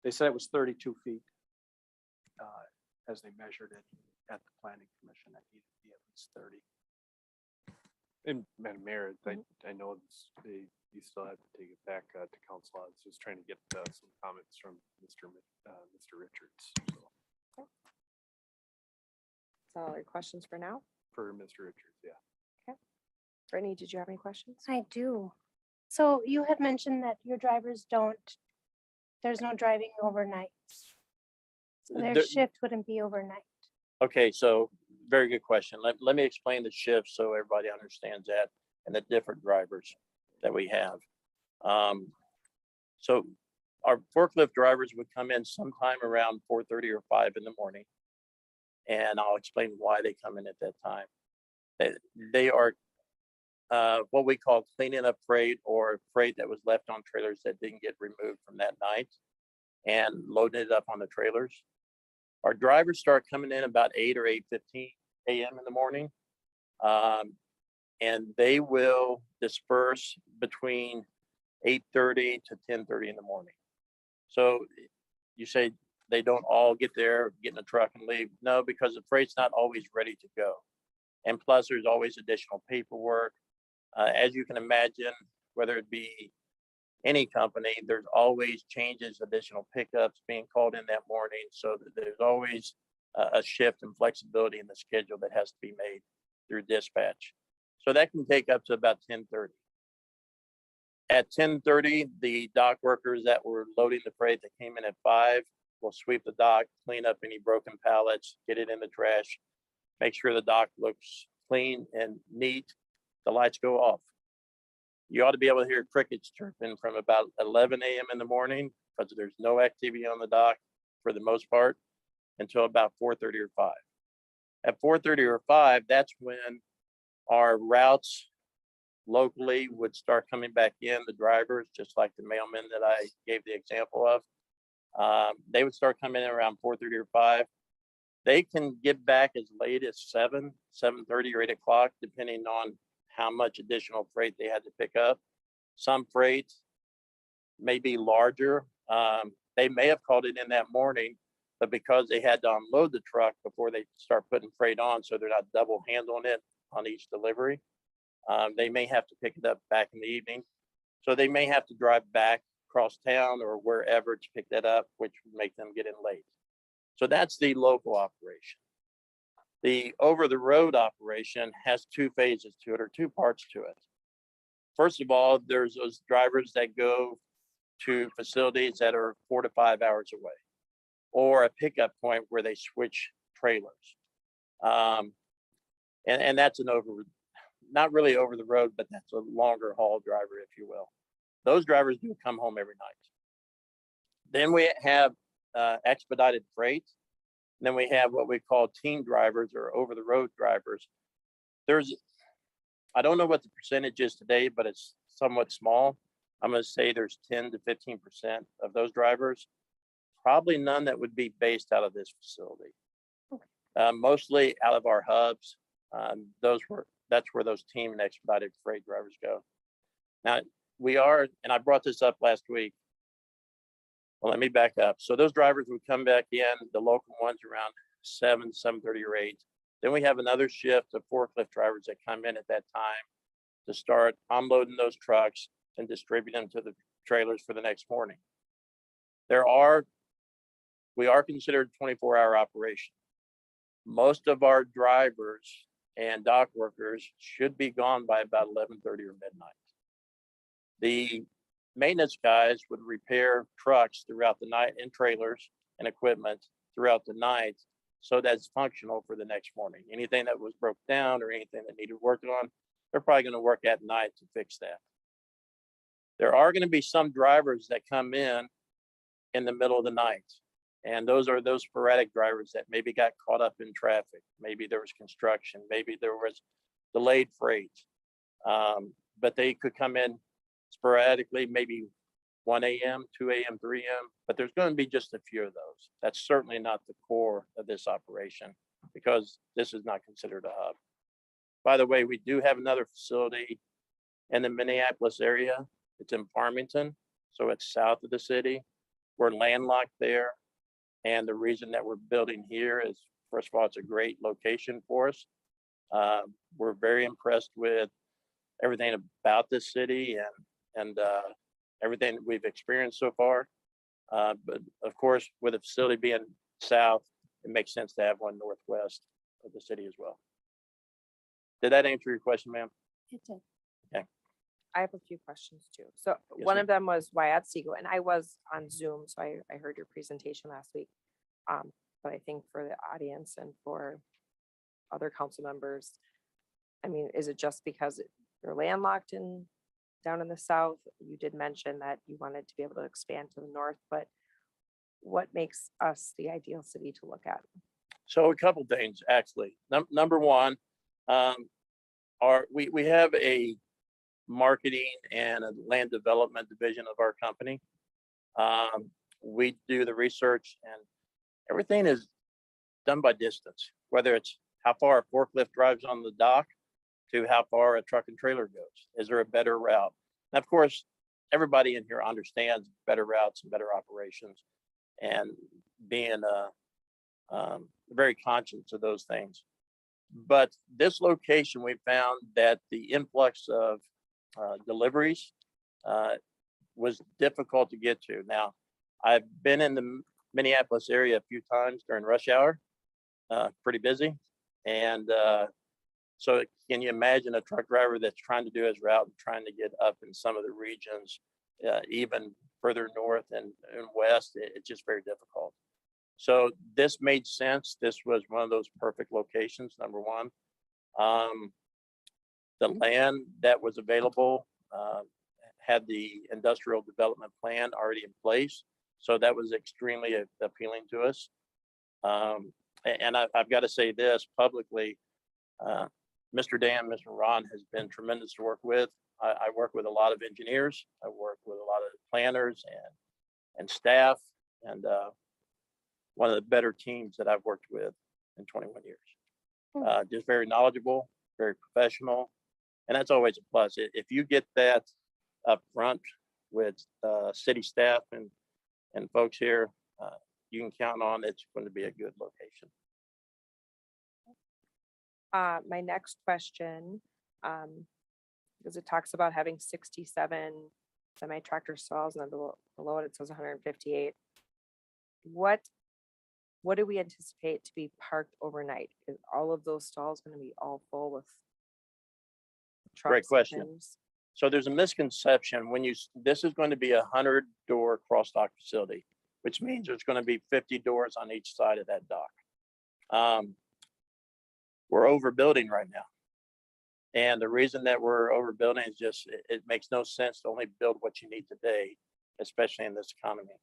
They said it was 32 feet as they measured it at the planning commission. That needed to be at least 30. And Madam Mayor, I know you still have to take it back to council. I was just trying to get some comments from Mr. Richards. So, So all your questions for now? for Mr. Richards, yeah. Brittany, did you have any questions? I do. So you had mentioned that your drivers there's no driving overnight. So their There- shift wouldn't be overnight. Okay, so very good question. Let me explain the shift so everybody understands that and the different drivers that we have. So our forklift drivers would come in sometime around 4:30 or 5 in the morning. And I'll explain why they come in at that time. They are what we call cleaning up freight or freight that was left on trailers that didn't get removed from that night and loading it up on the trailers. Our drivers start coming in about 8 or 8:15 a.m. in the morning. And they will disperse between 8:30 to 10:30 in the morning. So you say they don't all get there, get in a truck and leave. No, because the freight's not always ready to go. And plus there's always additional paperwork. As you can imagine, whether it be any company, there's always changes, additional pickups being called in that morning. So that there's always a shift and flexibility in the schedule that has to be made through dispatch. So that can take up to about 10:30. At 10:30, the dock workers that were loading the freight that came in at 5 will sweep the dock, clean up any broken pallets, get it in the trash, make sure the dock looks clean and neat. The lights go off. You ought to be able to hear crickets chirping from about 11 a.m. in the morning because there's no activity on the dock for the most part until about 4:30 or 5. At 4:30 or 5, that's when our routes locally would start coming back in, the drivers, just like the mailmen that I gave the example of. They would start coming in around 4:30 or 5. They can get back as late as 7:30 or 8 o'clock, depending on how much additional freight they had to pick up. Some freight may be larger. They may have called it in that morning, but because they had to unload the truck before they start putting freight on, so they're not double handling it on each delivery, they may have to pick it up back in the evening. So they may have to drive back across town or wherever to pick that up, which would make them get in late. So that's the local operation. The over-the-road operation has 2 phases to it, or 2 parts to it. First of all, there's those drivers that go to facilities that are 4 to 5 hours away, or a pickup point where they switch trailers. And that's not really over the road, but that's a longer haul driver, if you will. Those drivers do come home every night. Then we have expedited freight. And then we have what we call team drivers or over the road drivers. I don't know what the percentage is today, but it's somewhat small. I'm going to say there's 10 to 15% of those drivers, probably none that would be based out of this facility. Mostly out of our hubs. That's where those team and expedited freight drivers go. Now and I brought this up last week. Well, let me back up. So those drivers would come back in, the local ones around 7:30 or 8. Then we have another shift of forklift drivers that come in at that time to start unloading those trucks and distribute them to the trailers for the next morning. We are considered 24-hour operation. Most of our drivers and dock workers should be gone by about 11:30 or midnight. The maintenance guys would repair trucks throughout the night and trailers and equipment throughout the night so that's functional for the next morning. Anything that was broke down or anything that needed work on, they're probably going to work at night to fix that. There are going to be some drivers that come in the middle of the night. And those are those sporadic drivers that maybe got caught up in traffic. Maybe there was construction, maybe there was delayed freight. But they could come in sporadically, maybe 1 a.m., 2 a.m., 3 a.m., but there's going to be just a few of those. That's certainly not the core of this operation because this is not considered a hub. By the way, we do have another facility in the Minneapolis area. It's in Farmington, so it's south of the city. We're landlocked there. And the reason that we're building here is, first of all, it's a great location for us. We're very impressed with everything about this city and everything that we've experienced so far. But of course, with the facility being south, it makes sense to have one northwest of the city as well. Did that answer your question, ma'am? It did. I have a few questions too. So Yes, one ma'am. of them was why Otsego, and I was on Zoom, so I heard your presentation last week. But I think for the audience and for other council members, I mean, is it just because you're landlocked down in the south? You did mention that you wanted to be able to expand to the north, but what makes us the ideal city to look at? So a couple things, actually. Number one, we have a marketing and a land development division of our company. We do the research and everything is done by distance, whether it's how far a forklift drives on the dock to how far a truck and trailer goes. Is there a better route? And of course, everybody in here understands better routes and better operations and being very conscious of those things. But this location, we found that the influx of deliveries was difficult to get to. Now, I've been in the Minneapolis area a few times during rush hour, pretty busy. And so can you imagine a truck driver that's trying to do his route and trying to get up in some of the regions, even further north and west, it's just very difficult. So this made sense. This was one of those perfect locations, number one. The land that was available had the industrial development plan already in place. So that was extremely appealing to us. And I've got to say this publicly, Mr. Dan, Mr. Ron has been tremendous to work with. I work with a lot of engineers. I work with a lot of planners and staff, and one of the better teams that I've worked with in 21 years. Just very knowledgeable, very professional, and that's always a plus. If you get that up front with city staff and folks here, you can count on it's going to be a good location. My next question, because it talks about having 67 semi-tractor stalls and then below it says 158. What do we anticipate to be parked overnight? Is all of those stalls going to be all full with trucks? Great and question. things? So there's a misconception when this is going to be 100-door cross-dock facility, which means there's going to be 50 doors on each side of that dock. We're overbuilding right now. And the reason that we're overbuilding is just, it makes no sense to only build what you need today, especially in this economy.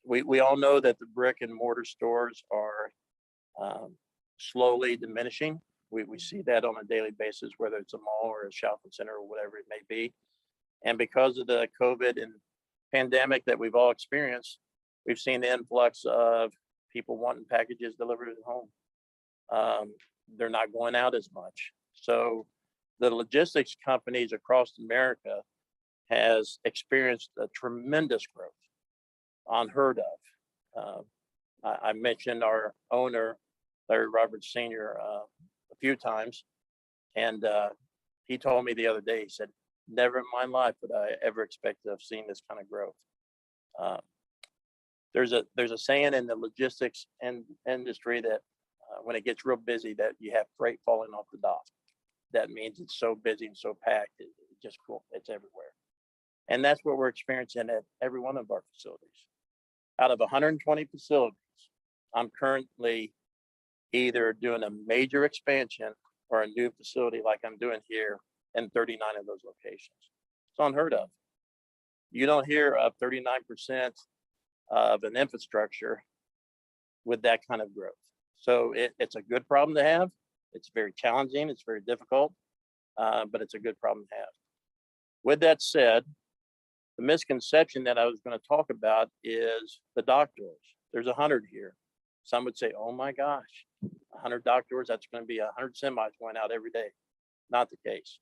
We all know that the brick and mortar stores are slowly diminishing. We see that on a daily basis, whether it's a mall or a shopping center or whatever it may be. And because of the COVID and pandemic that we've all experienced, we've seen the influx of people wanting packages delivered at home. They're not going out as much. So the logistics companies across America has experienced a tremendous growth, unheard of. I mentioned our owner, Larry Roberts Sr., a few times, and he told me the other day, he said, never in my life would I ever expect to have seen this kind of growth. There's a saying in the logistics industry that when it gets real busy, that you have freight falling off the dock. That means it's so busy and so packed, it's just cool. It's everywhere. And that's what we're experiencing at every one of our facilities. Out of 120 facilities, I'm currently either doing a major expansion or a new facility like I'm doing here in 39 of those locations. It's unheard of. You don't hear of 39% of an infrastructure with that kind of growth. So it's a good problem to have. It's very challenging. It's very difficult, but it's a good problem to have. With that said, the misconception that I was going to talk about is the dock doors. There's 100 here. Some would say, oh my gosh, 100 dock doors, that's going to be 100 semis going out every day. Not the case.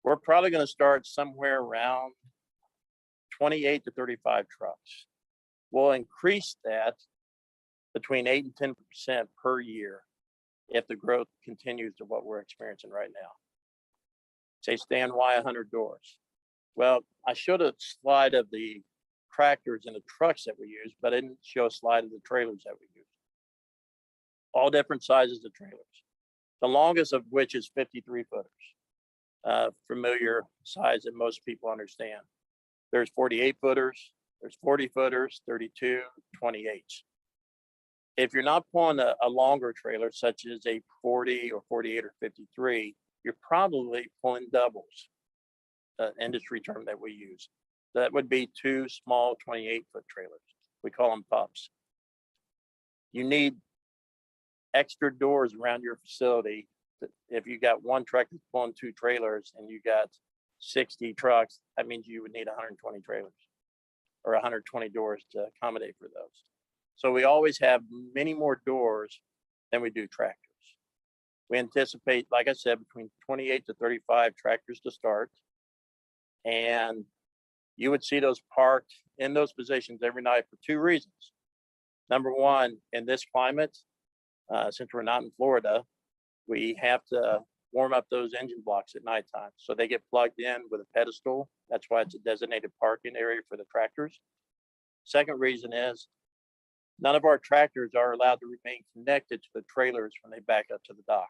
We're probably going to start somewhere around 28 to 35 trucks. We'll increase that between 8 and 10% per year if the growth continues to what we're experiencing right now. Say stand Y 100 doors. Well, I showed a slide of the tractors and the trucks that we use, but I didn't show a slide of the trailers that we use. All different sizes of trailers. The longest of which is 53 footers. Familiar size that most people understand. There's 48 footers, there's 40 footers, 32, 28s. If you're not pulling a longer trailer, such as a 40 or 48 or 53, you're probably pulling doubles, industry term that we use. That would be two small 28-foot trailers. We call them pups. You need extra doors around your facility. If you got one truck that's pulling two trailers and you got 60 trucks, that means you would need 120 trailers or 120 doors to accommodate for those. So we always have many more doors than we do tractors. We anticipate, like I said, between 28 to 35 tractors to start. And you would see those parked in those positions every night for two reasons. Number one, in this climate, since we're not in Florida, we have to warm up those engine blocks at nighttime. So they get plugged in with a pedestal. That's why it's a designated parking area for the tractors. Second reason is none of our tractors are allowed to remain connected to the trailers when they back up to the dock.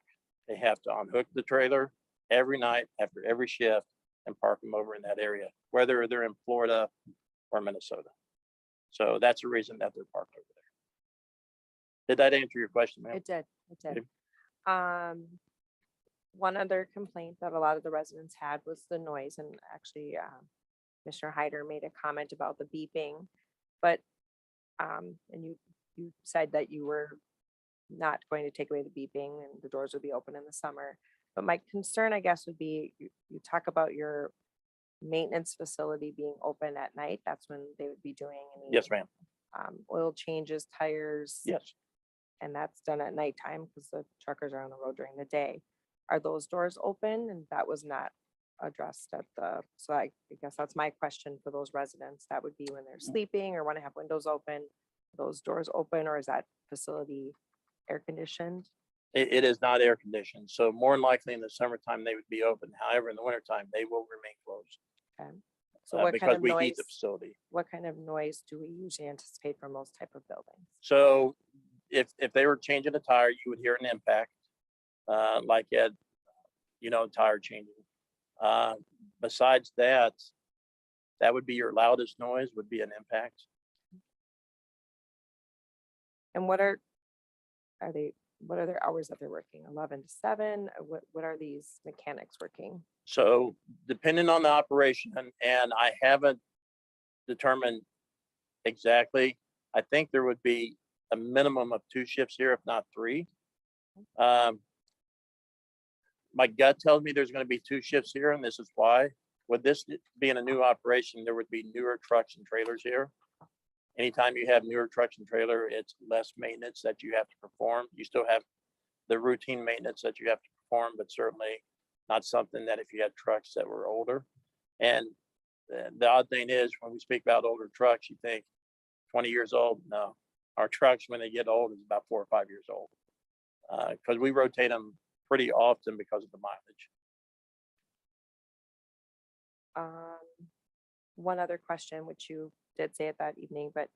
They have to unhook the trailer every night after every shift and park them over in that area, whether they're in Florida or Minnesota. So that's the reason that they're parked over there. Did that answer your question, ma'am? It did, it did. One other complaint that a lot of the residents had was the noise, and actually, Mr. Hyder made a comment about the beeping, but, and you said that you were not going to take away the beeping and the doors would be open in the summer. But my concern, I guess, would be, you talk about your maintenance facility being open at night. That's when they would be doing any Yes, ma'am. oil changes, tires. Yes. And that's done at nighttime because the truckers are on the road during the day. Are those doors open? And that was not addressed at the, so I guess that's my question for those residents. That would be when they're sleeping or want to have windows open, those doors open, or is that facility air conditioned? It is not air conditioned. So more than likely in the summertime, they would be open. However, in the wintertime, they will remain closed. Okay. So what kind because of we noise, heat the facility. what kind of noise do we usually anticipate from those type of buildings? So if they were changing a tire, you would hear an impact, like at, tire changing. Besides that, that would be your loudest noise would be an impact. And what are their hours that they're working? 11 to 7? What are these mechanics working? So depending on the operation, and I haven't determined exactly, I think there would be a minimum of 2 shifts here, if not 3. My gut tells me there's going to be 2 shifts here, and this is why. With this being a new operation, there would be newer trucks and trailers here. Anytime you have newer trucks and trailer, it's less maintenance that you have to perform. You still have the routine maintenance that you have to perform, but certainly not something that if you had trucks that were older. And the odd thing is when we speak about older trucks, you think 20 years old. No, our trucks, when they get old, is about 4 or 5 years old. Because we rotate them pretty often because of the mileage. One other question, which you did say at that evening, but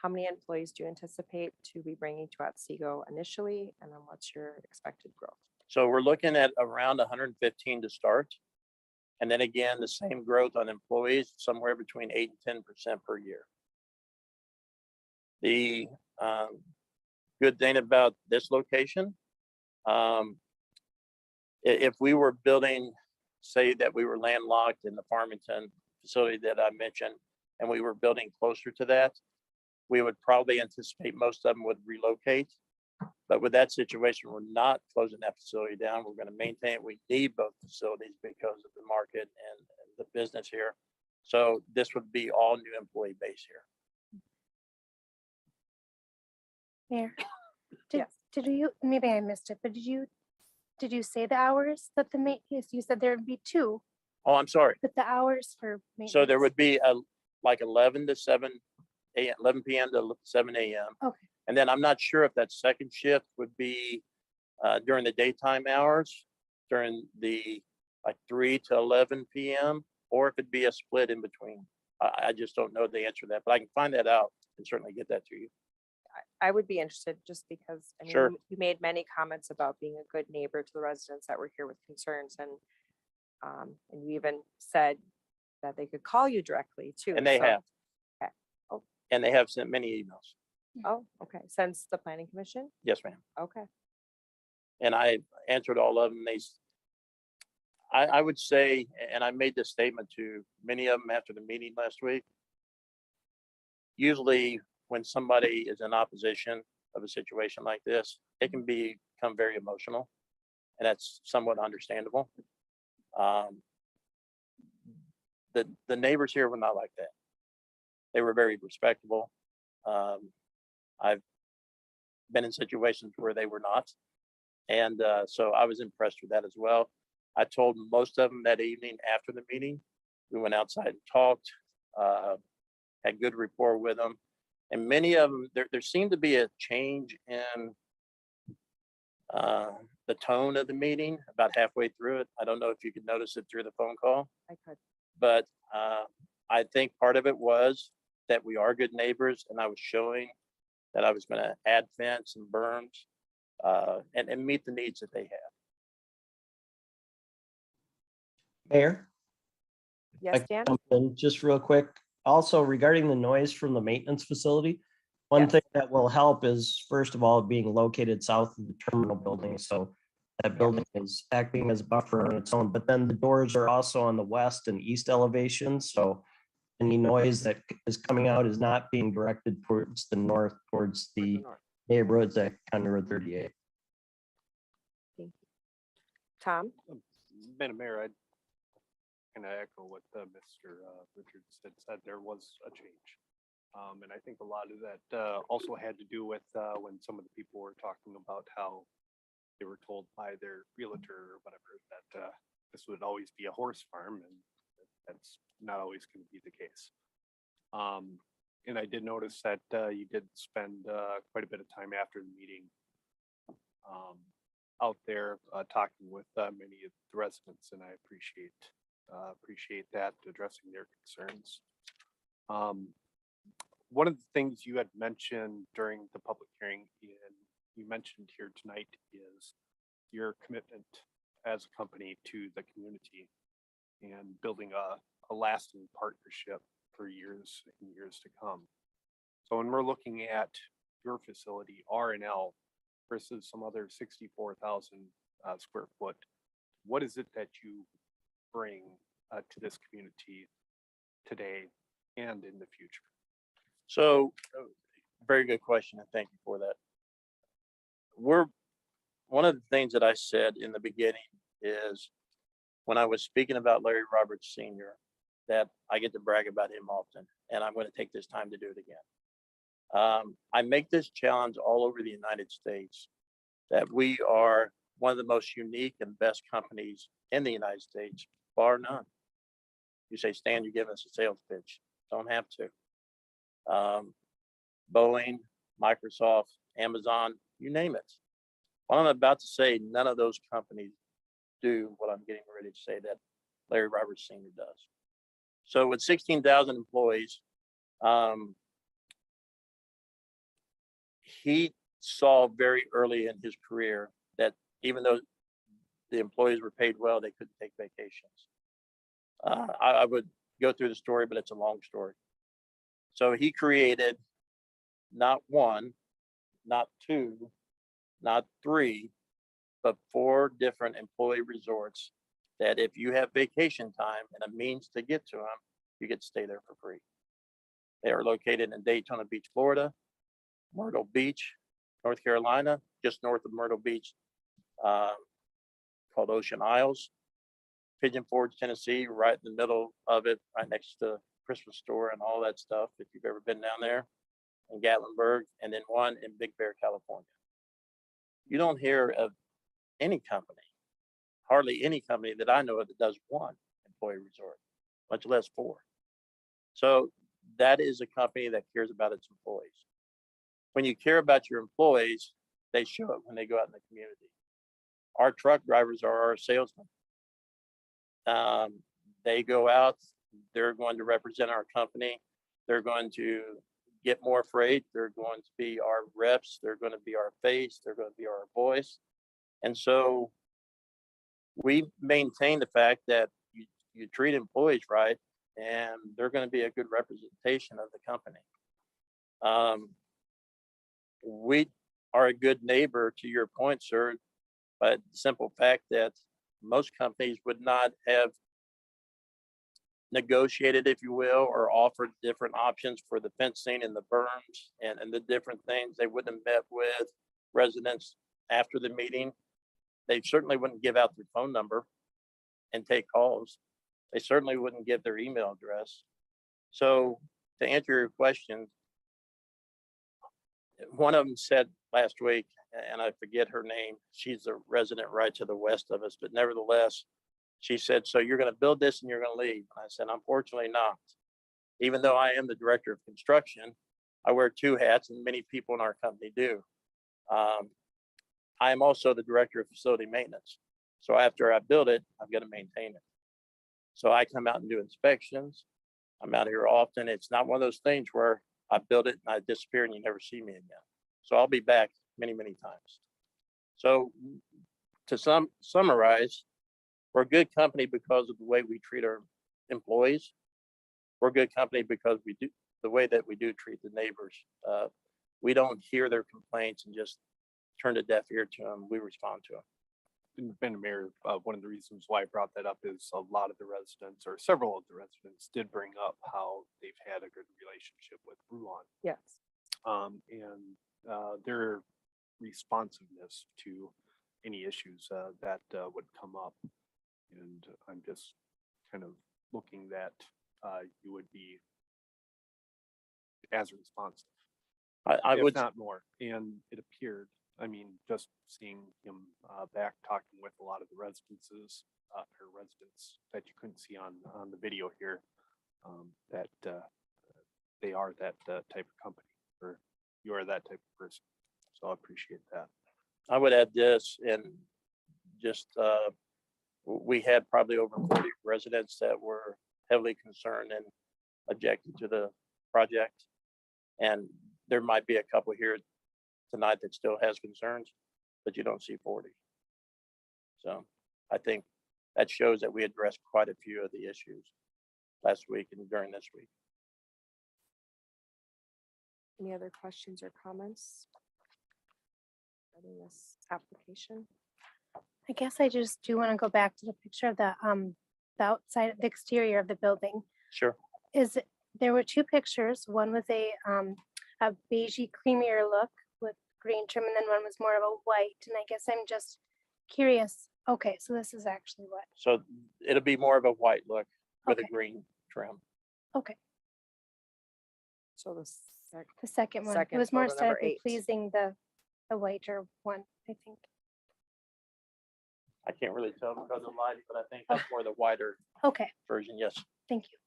how many employees do you anticipate to be bringing to Otsego initially? And then what's your expected growth? So we're looking at around 115 to start. And then again, the same growth on employees, somewhere between 8 and 10% per year. The good thing about this location, if we were building, say that we were landlocked in the Farmington facility that I mentioned, and we were building closer to that, we would probably anticipate most of them would relocate. But with that situation, we're not closing that facility down. We're going to maintain it. We need both facilities because of the market and the business here. So this would be all new employee base here. Mayor, Yes. did you, maybe I missed it, but did you say the hours that the maintenance, you said there would be 2, Oh, I'm sorry. but the hours for maintenance? So there would be like 11 to 7 a.m., 11 p.m. to 7 a.m. Okay. And then I'm not sure if that second shift would be during the daytime hours, during the like 3 to 11 PM, or if it'd be a split in between. I just don't know the answer to that, but I can find that out and certainly get that to you. I would be interested just because, I mean, Sure. you made many comments about being a good neighbor to the residents that were here with concerns and you even said that they could call you directly too. And they so- have. Okay. Oh. And they have sent many emails. Oh, okay. Since the planning commission? Yes, ma'am. Okay. And I answered all of them. I would say, and I made this statement to many of them after the meeting last week. Usually when somebody is in opposition of a situation like this, it can become very emotional, and that's somewhat understandable. The neighbors here were not like that. They were very respectable. I've been in situations where they were not. And so I was impressed with that as well. I told most of them that evening after the meeting, we went outside and talked, had good rapport with them. And many of them, there seemed to be a change in the tone of the meeting about halfway through it. I don't know if you could notice it through the phone call, I could. but I think part of it was that we are good neighbors, and I was showing that I was going to add fence and berms and meet the needs that they have. Mayor? Yes, I Dan? jump in just real quick. Also regarding the noise from the maintenance facility, one Yes. thing that will help is, first of all, being located south of the terminal building. So that building is acting as buffer on its own, but then the doors are also on the west and east elevations. So any noise that is coming out is not being directed towards the north, towards the neighborhoods at County Road 38. Thank you. Tom? Madam Mayor, I'd kind of echo what Mr. Richards had said. There was a change. And I think a lot of that also had to do with when some of the people were talking about how they were told by their realtor or whatever that this would always be a horse farm, and that's not always going to be the case. And I did notice that you did spend quite a bit of time after the meeting out there talking with many of the residents, and I appreciate that, addressing their concerns. One of the things you had mentioned during the public hearing, and you mentioned here tonight, is your commitment as a company to the community and building a lasting partnership for years and years to come. So when we're looking at your facility, R&L, versus some other 64,000 square foot, what is it that you bring to this community today and in the future? So, very good question, and thank you for that. One of the things that I said in the beginning is when I was speaking about Larry Roberts Sr., that I get to brag about him often, and I'm going to take this time to do it again. I make this challenge all over the United States that we are one of the most unique and best companies in the United States, bar none. You say, Stan, you give us a sales pitch. Don't have to. Boeing, Microsoft, Amazon, you name it. What I'm about to say, none of those companies do what I'm getting ready to say that Larry Roberts Sr. does. So with 16,000 employees, he saw very early in his career that even though the employees were paid well, they couldn't take vacations. I would go through the story, but it's a long story. So he created not one, not two, not three, but 4 different employee resorts that if you have vacation time and a means to get to them, you get to stay there for free. They are located in Daytona Beach, Florida, Myrtle Beach, North Carolina, just north of Myrtle Beach, called Ocean Isles, Pigeon Forge, Tennessee, right in the middle of it, right next to the Christmas store and all that stuff, if you've ever been down there, in Gatlinburg, and then one in Big Bear, California. You don't hear of any company, hardly any company that I know of that does 1 employee resort, much less 4. So that is a company that cares about its employees. When you care about your employees, they show it when they go out in the community. Our truck drivers are our salesmen. They go out, they're going to represent our company. They're going to get more freight. They're going to be our reps. They're going to be our face. They're going to be our voice. And so we maintain the fact that you treat employees right, and they're going to be a good representation of the company. We are a good neighbor, to your point, sir, but the simple fact that most companies would not have negotiated, if you will, or offered different options for the fencing and the berms and the different things. They wouldn't have met with residents after the meeting. They certainly wouldn't give out their phone number and take calls. They certainly wouldn't give their email address. So to answer your question, one of them said last week, and I forget her name, she's a resident right to the west of us, but nevertheless, she said, so you're going to build this and you're going to leave. And I said, unfortunately not. Even though I am the director of construction, I wear two hats, and many people in our company do. I am also the director of facility maintenance. So after I build it, I've got to maintain it. So I come out and do inspections. I'm out here often. It's not one of those things where I build it and I disappear and you never see me again. So I'll be back many, many times. So to summarize, we're a good company because of the way we treat our employees. We're a good company because we do the way that we do treat the neighbors. We don't hear their complaints and just turn a deaf ear to them. We respond to them. And Mayor, one of the reasons why I brought that up is a lot of the residents, or several of the residents, did bring up how they've had a good relationship with Bruin. Yes. And their responsiveness to any issues that would come up. And I'm just kind of looking that you would be as responsive, I if would not more. And it appeared, I mean, just seeing him back talking with a lot of the residences or residents that you couldn't see on the video here, that they are that type of company, or you are that type of person. So I appreciate that. I would add this, and just we had probably over 40 residents that were heavily concerned and objected to the project. And there might be a couple here tonight that still has concerns, but you don't see 40. So I think that shows that we addressed quite a few of the issues last week and during this week. Any other questions or comments regarding this application? I guess I just do want to go back to the picture of the outside, the exterior of the building. Sure. There were two pictures. One was a beigey creamier look with green trim, and then one was more of a white. And I guess I'm just curious. Okay, so this is actually what? So it'll be more of a white look with Okay. a green trim. Okay, So the second one. Second It was more photo, number aesthetically 8. pleasing, the whiter one, I think. I can't really tell because of the light, but I think that's more the whiter Okay, version. Yes. thank you.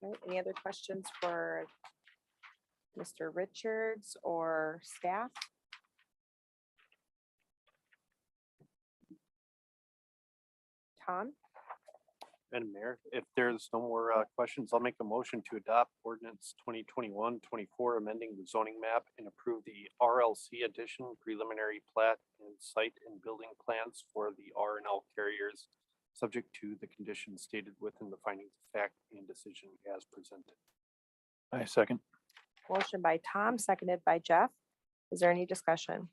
right, any other questions for Mr. Richards or staff? Tom? Madam Mayor, if there's no more questions, I'll make a motion to adopt ordinance 2021-24, amending the zoning map and approve the RLC addition preliminary plat and site and building plans for the R&L carriers, subject to the conditions stated within the findings of fact and decision as presented. I second. Motion by Tom, seconded by Jeff. Is there any discussion?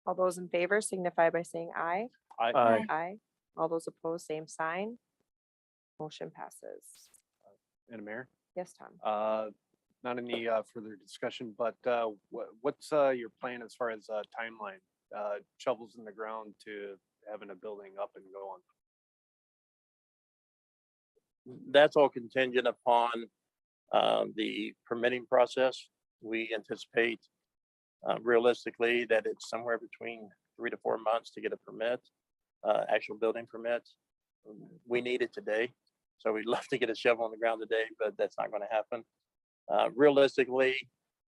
All those in favor signify by saying aye. Aye. Aye. All those opposed, same sign. Motion passes. Madam Mayor, Yes, Tom. not any further discussion, but what's your plan as far as timeline? Shovels in the ground to having a building up and going? That's all contingent upon the permitting process. We anticipate realistically that it's somewhere between 3 to 4 months to get a permit, actual building permit. We need it today. So we'd love to get a shovel on the ground today, but that's not going to happen. Realistically,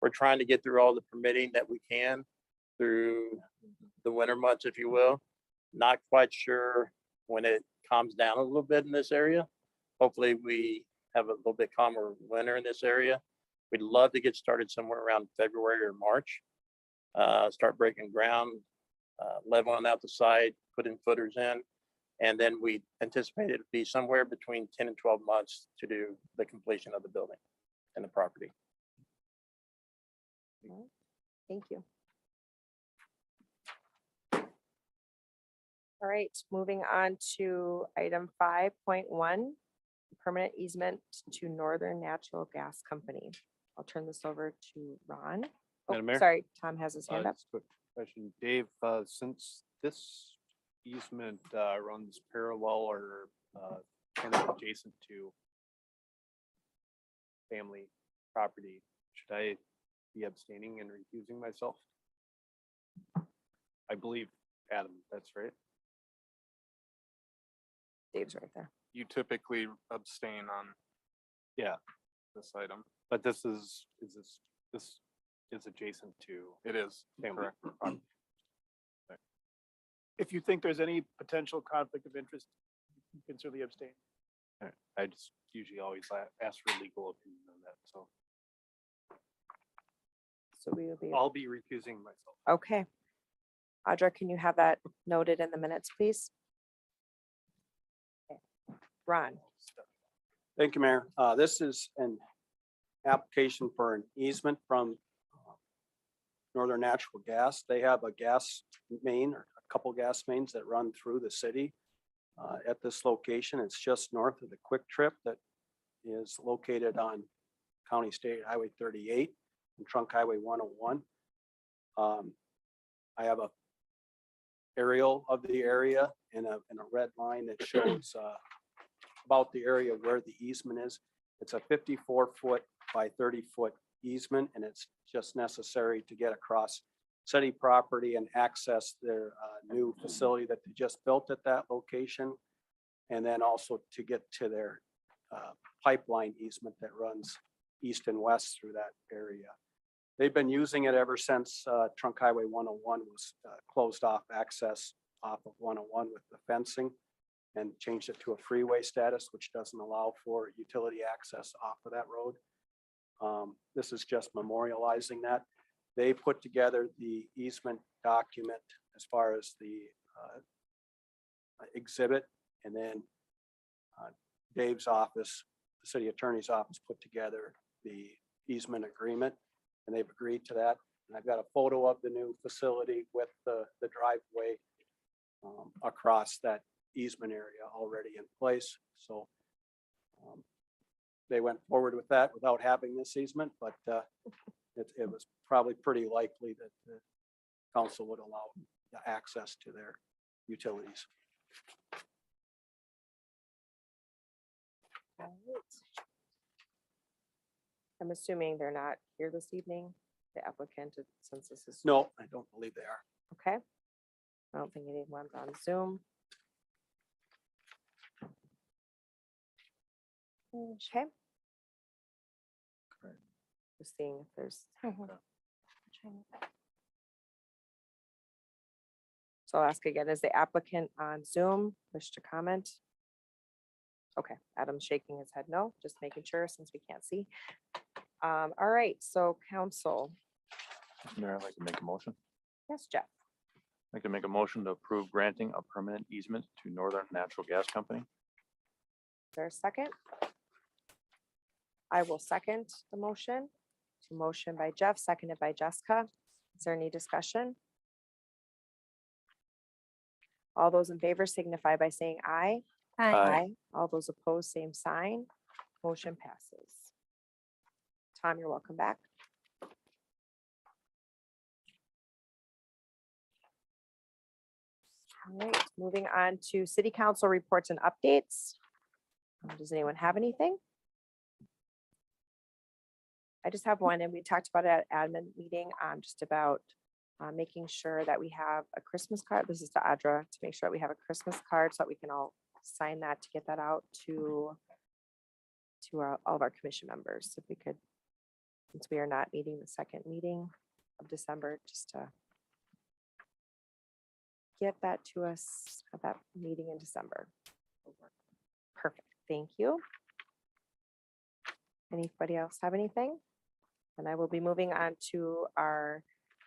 we're trying to get through all the permitting that we can through the winter months, if you will. Not quite sure when it calms down a little bit in this area. Hopefully we have a little bit calmer winter in this area. We'd love to get started somewhere around February or March. Start breaking ground, leveling out the site, putting footers in. And then we anticipate it to be somewhere between 10 and 12 months to do the completion of the building and the property. Thank you. All right, moving on to item 5.1, permanent easement to Northern Natural Gas Company. I'll turn this over to Ron. Oh, Madam Mayor? sorry, Tom has his hand up. Just a quick question, Dave, since this easement runs parallel or kind of adjacent to family property, should I be abstaining and recusing myself? I believe, Adam, that's right. Dave's right there. You typically abstain on Yeah, this item. but this is adjacent to It is family. correct. If you think there's any potential conflict of interest, you can certainly abstain. I just usually always ask for legal opinion on that, so So we will be, I'll be recusing myself. okay. Audra, can you have that noted in the minutes, please? Okay. Ron, Thank you, Mayor. This is an application for an easement from Northern Natural Gas. They have a gas main or a couple gas mains that run through the city. At this location, it's just north of the Quick Trip that is located on County State Highway 38 and Trunk Highway 101. I have a aerial of the area and a red line that shows about the area where the easement is. It's a 54-foot by 30-foot easement, and it's just necessary to get across city property and access their new facility that they just built at that location. And then also to get to their pipeline easement that runs east and west through that area. They've been using it ever since Trunk Highway 101 was closed off access off of 101 with the fencing, and changed it to a freeway status, which doesn't allow for utility access off of that road. This is just memorializing that. They put together the easement document as far as the exhibit, and then Dave's office, the city attorney's office, put together the easement agreement, and they've agreed to that. And I've got a photo of the new facility with the driveway across that easement area already in place. So they went forward with that without having this easement, but it was probably pretty likely that the council would allow the access to their utilities. all right. I'm assuming they're not here this evening, the applicant, since this is. No, I don't believe they are. Okay. I don't think anyone's on Zoom. Okay. Just seeing if there's. So I'll ask again, is the applicant on Zoom wish to comment? Okay, Adam's shaking his head no, just making sure since we can't see. All right, so council, Mayor, I'd like to make a motion. yes, Jeff, I'd like to make a motion to approve granting a permanent easement to Northern Natural Gas Company. is there a second? I will second the motion. So motion by Jeff, seconded by Jessica. Is there any discussion? All those in favor signify by saying aye. Aye. All those opposed, same sign. Motion passes. Tom, you're welcome back. All right, moving on to city council reports and updates. Does anyone have anything? I just have one, and we talked about it at admin meeting, just about making sure that we have a Christmas card. This is to Audra, to make sure that we have a Christmas card so that we can all sign that to get that out to all of our commission members. If we could, since we are not meeting the second meeting of December, just to get that to us at that meeting in December. Perfect, thank you. Anybody else have anything? And I will be moving on to our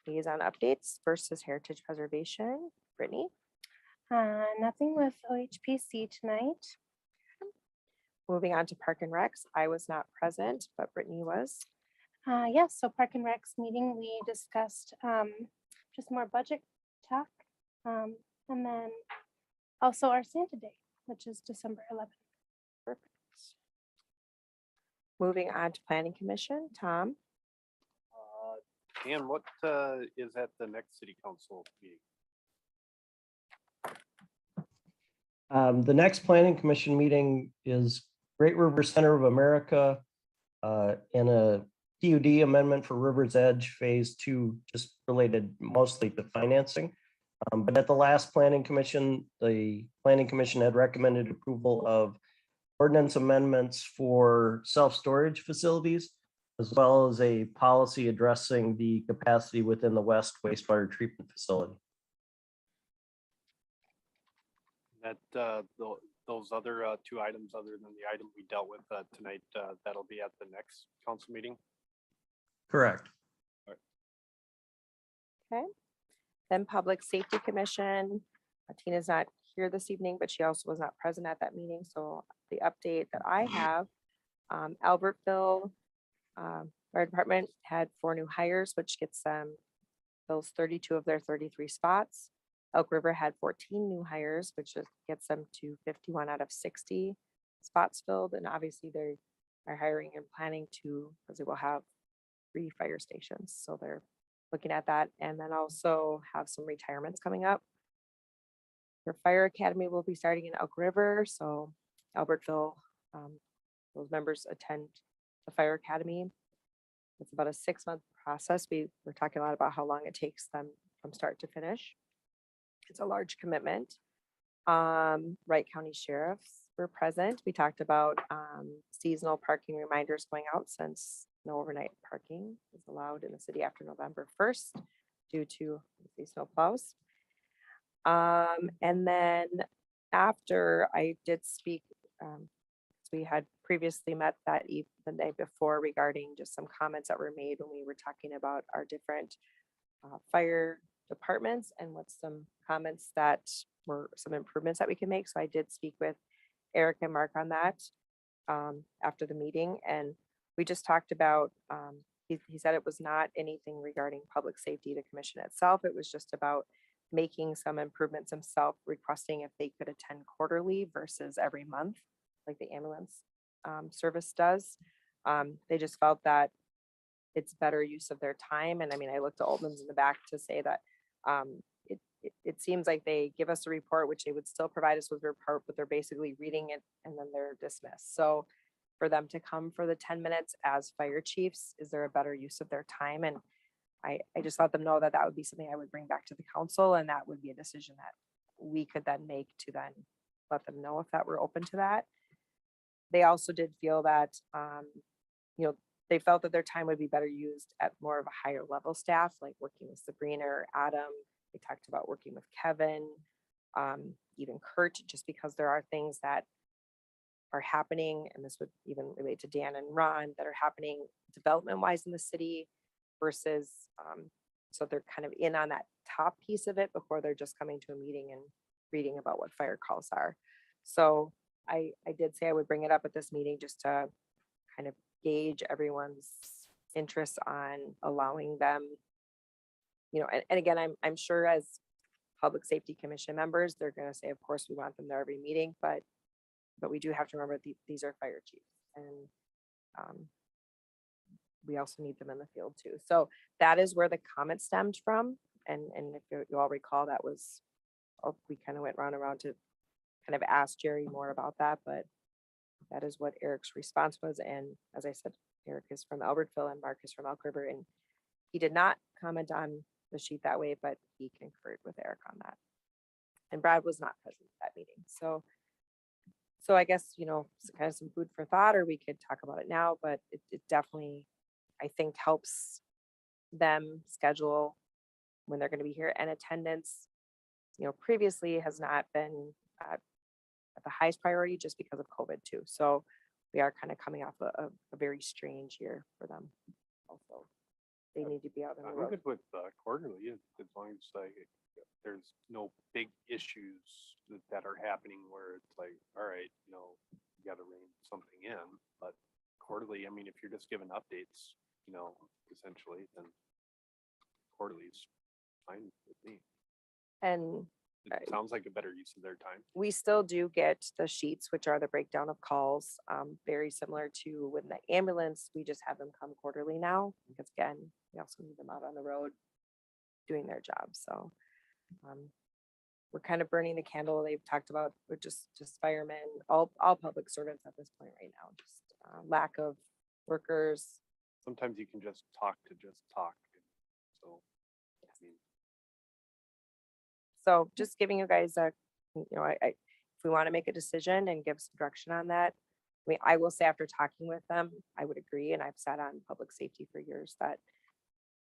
liaison updates. First is Heritage Preservation. Brittany, Nothing with OHPC tonight. moving on to Park and Recs. I was not present, but Brittany was. Yes, so Park and Recs meeting, we discussed just more budget talk. And then also our Santa Day, which is December 11th. Perfect. Moving on to Planning Commission, Tom. And what is at the next city council meeting? The next planning commission meeting is Great River Center of America and a PUD amendment for River's Edge Phase 2, just related mostly to financing. But at the last planning commission, the planning commission had recommended approval of ordinance amendments for self-storage facilities, as well as a policy addressing the capacity within the West wastewater treatment facility. That those other two items, other than the item we dealt with tonight, that'll be at the next council meeting. Correct. Okay. Then Public Safety Commission. Tina's not here this evening, but she also was not present at that meeting. So the update that I have, Albertville Fire Department had 4 new hires, which gets them those 32 of their 33 spots. Elk River had 14 new hires, which gets them to 51 out of 60 spots filled. And obviously they are hiring and planning to, because they will have 3 fire stations. So they're looking at that, and then also have some retirements coming up. Your fire academy will be starting in Elk River, so Albertville, those members attend the fire academy. It's about a 6-month process. We're talking a lot about how long it takes them from start to finish. It's a large commitment. Wright County Sheriffs were present. We talked about seasonal parking reminders going out, since no overnight parking is allowed in the city after November 1st due to the snow plows. And then after I did speak, we had previously met the night before regarding just some comments that were made when we were talking about our different fire departments and what's some comments that were some improvements that we can make. So I did speak with Eric and Mark on that after the meeting, and we just talked about, he said it was not anything regarding public safety, the commission itself. It was just about making some improvements himself, requesting if they could attend quarterly versus every month, like the ambulance service does. They just felt that it's better use of their time. And I mean, I looked at Oldman's in the back to say that it seems like they give us a report, which they would still provide us with a report, but they're basically reading it and then they're dismissed. So for them to come for the 10 minutes as fire chiefs, is there a better use of their time? And I just let them know that that would be something I would bring back to the council, and that would be a decision that we could then make to then let them know if that we're open to that. They also did feel that, they felt that their time would be better used at more of a higher level staff, like working with Sabrina or Adam. They talked about working with Kevin, even Kurt, just because there are things that are happening, and this would even relate to Dan and Ron, that are happening development wise in the city versus, so they're kind of in on that top piece of it before they're just coming to a meeting and reading about what fire calls are. So I did say I would bring it up at this meeting just to kind of gauge everyone's interest on allowing them, and again, I'm sure as Public Safety Commission members, they're going to say, of course, we want them there every meeting, but we do have to remember these are fire chiefs, and we also need them in the field too. So that is where the comment stemmed from. And if you all recall, that was, we kind of went round and round to kind of ask Jerry more about that, but that is what Eric's response was. And as I said, Eric is from Albertville and Mark is from Elk River, and he did not comment on the sheet that way, but he concurred with Eric on that. And Brad was not present at that meeting. So So I guess, kind of some food for thought, or we could talk about it now, but it definitely, I think, helps them schedule when they're going to be here, and attendance, previously has not been at the highest priority just because of COVID too. So we are kind of coming off a very strange year for them. Also, they need to be out on the I'm road. good with quarterly, as long as like there's no big issues that are happening where it's like, all right, you gotta rein something in, but quarterly, I mean, if you're just giving updates, essentially, then quarterly's fine with me. And It Right. sounds like a better use of their time. we still do get the sheets, which are the breakdown of calls, very similar to when the ambulance, we just have them come quarterly now, because again, we also need them out on the road doing their job. So we're kind of burning the candle. They've talked about with just firemen, all public servants at this point right now, just lack of workers. Sometimes you can just talk. So, I mean, So just giving you guys if we want to make a decision and give some direction on that. I mean, I will say after talking with them, I would agree, and I've sat on public safety for years, that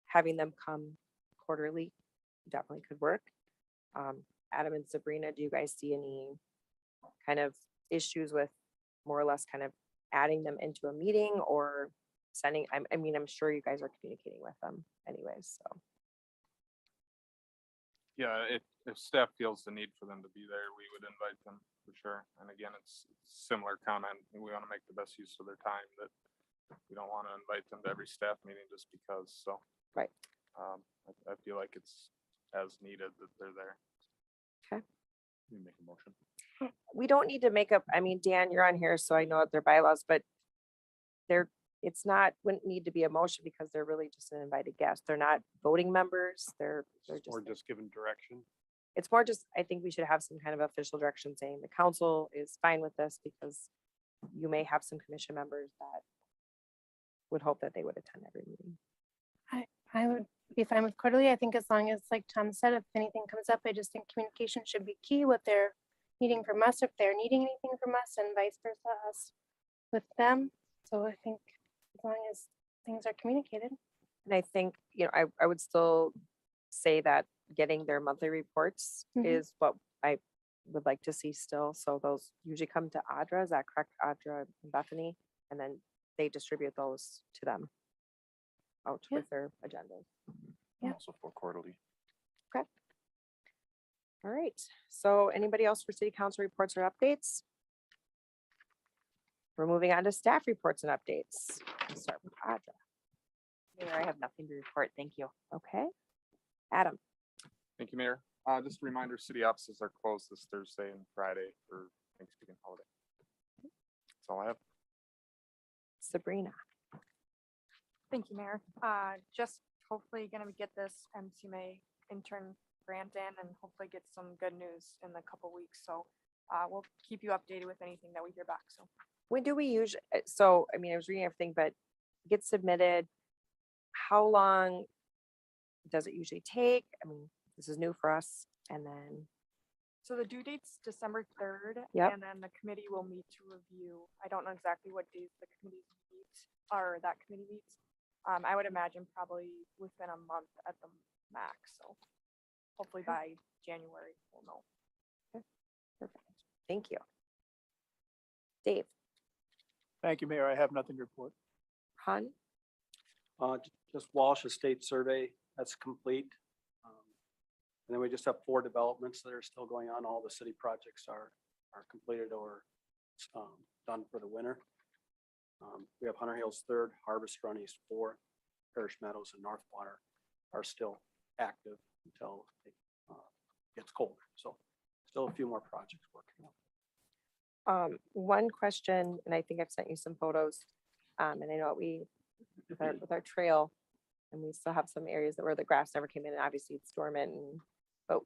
having them come quarterly definitely could work. Adam and Sabrina, do you guys see any kind of issues with more or less kind of adding them into a meeting or sending, I mean, I'm sure you guys are communicating with them anyways, so. Yeah, if staff feels the need for them to be there, we would invite them for sure. And again, it's similar comment. We want to make the best use of their time, that we don't want to invite them to every staff meeting just because, so. Right. I feel like it's as needed that they're there. You make a motion. We don't need to make up, I mean, Dan, you're on here, so I know their bylaws, but it's not, wouldn't need to be a motion because they're really just an invited guest. They're not voting members. They're or just, just given direction. it's more just, I think we should have some kind of official direction saying the council is fine with this, because you may have some commission members that would hope that they would attend every meeting. I would be fine with quarterly. I think as long as, like Tom said, if anything comes up, I just think communication should be key, what they're needing from us, if they're needing anything from us, and vice versa, us with them. So I think as long as things are communicated. And I think, I would still say that getting their monthly reports Mhm. is what I would like to see still. So those usually come to Audra, is that correct? Audra and Bethany, and then they distribute those to them out Yeah. with their agendas. Yeah. Also for quarterly. All right. So anybody else for city council reports or updates? We're moving on to staff reports and updates. Let's start with Audra. Mayor, I have nothing to report. Thank you. Okay. Adam. Thank you, Mayor. Just a reminder, city offices are closed this Thursday and Friday for Thanksgiving holiday. That's all I have. Sabrina. Thank you, Mayor. Just hopefully gonna get this MCMA intern grant in and hopefully get some good news in a couple weeks. So we'll keep you updated with anything that we hear back. So When do we usually, so, I mean, I was reading everything, but get submitted, how long does it usually take? I mean, this is new for us, and then, so the due date's December 3rd. Yep. And then the committee will meet to review. I don't know exactly what days the committee meets or that committee meets. I would imagine probably within a month at the max. So hopefully by January we'll know. perfect, thank you. Dave, Thank you, Mayor. I have nothing to report. Han, Just Walsh Estate Survey, that's complete. And then we just have 4 developments that are still going on. All the city projects are completed or done for the winter. We have Hunter Hills 3rd, Harvest Run East 4th, Parish Meadows and Northwater are still active until it gets colder. So still a few more projects working on. one question, and I think I've sent you some photos, and I know with our trail, and we still have some areas where the grass never came in, and obviously it's dormant, but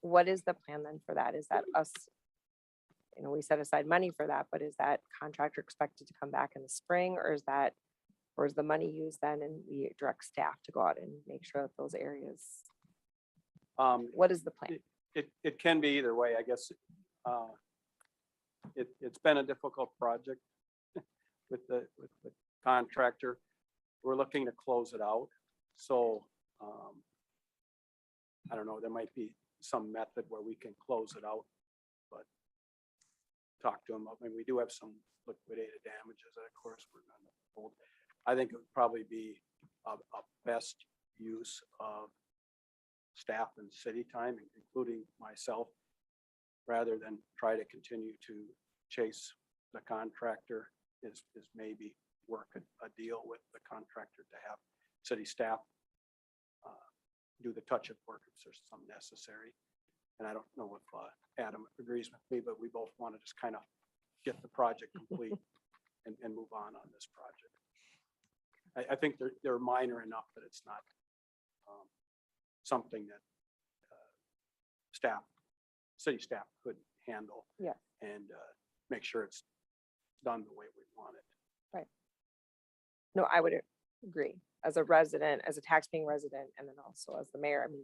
what is the plan then for that? Is that us, we set aside money for that, but is that contractor expected to come back in the spring, or is the money used then and we direct staff to go out and make sure that those areas, what is the plan? It can be either way, I guess. it's been a difficult project with the contractor. We're looking to close it out. So, I don't know, there might be some method where we can close it out, but talk to them. I mean, we do have some liquidated damages that of course we're gonna hold. I think it would probably be a best use of staff and city time, including myself, rather than try to continue to chase the contractor, is maybe work a deal with the contractor to have city staff do the touch-up work if there's some necessary. And I don't know if Adam agrees with me, but we both want to just kind of get the project complete and move on this project. I think they're minor enough that it's not something that city staff could handle. Yeah. And make sure it's done the way we want it. No, I would agree. As a resident, as a taxpaying resident, and then also as the mayor, I mean,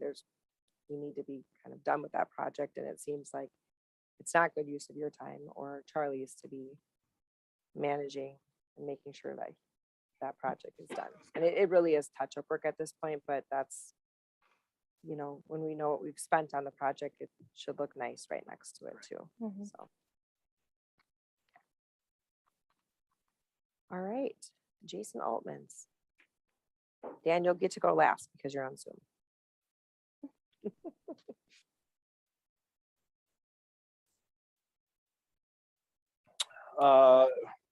we need to be kind of done with that project, and it seems like it's not good use of your time or Charlie's to be managing and making sure that that project is done. And it really is touch-up work at this point, but that's, you know, when we know what we've spent on the project, it should look nice right next to it too, Mhm. so. All right, Jason Altman's. Dan, you'll get to go last because you're on Zoom.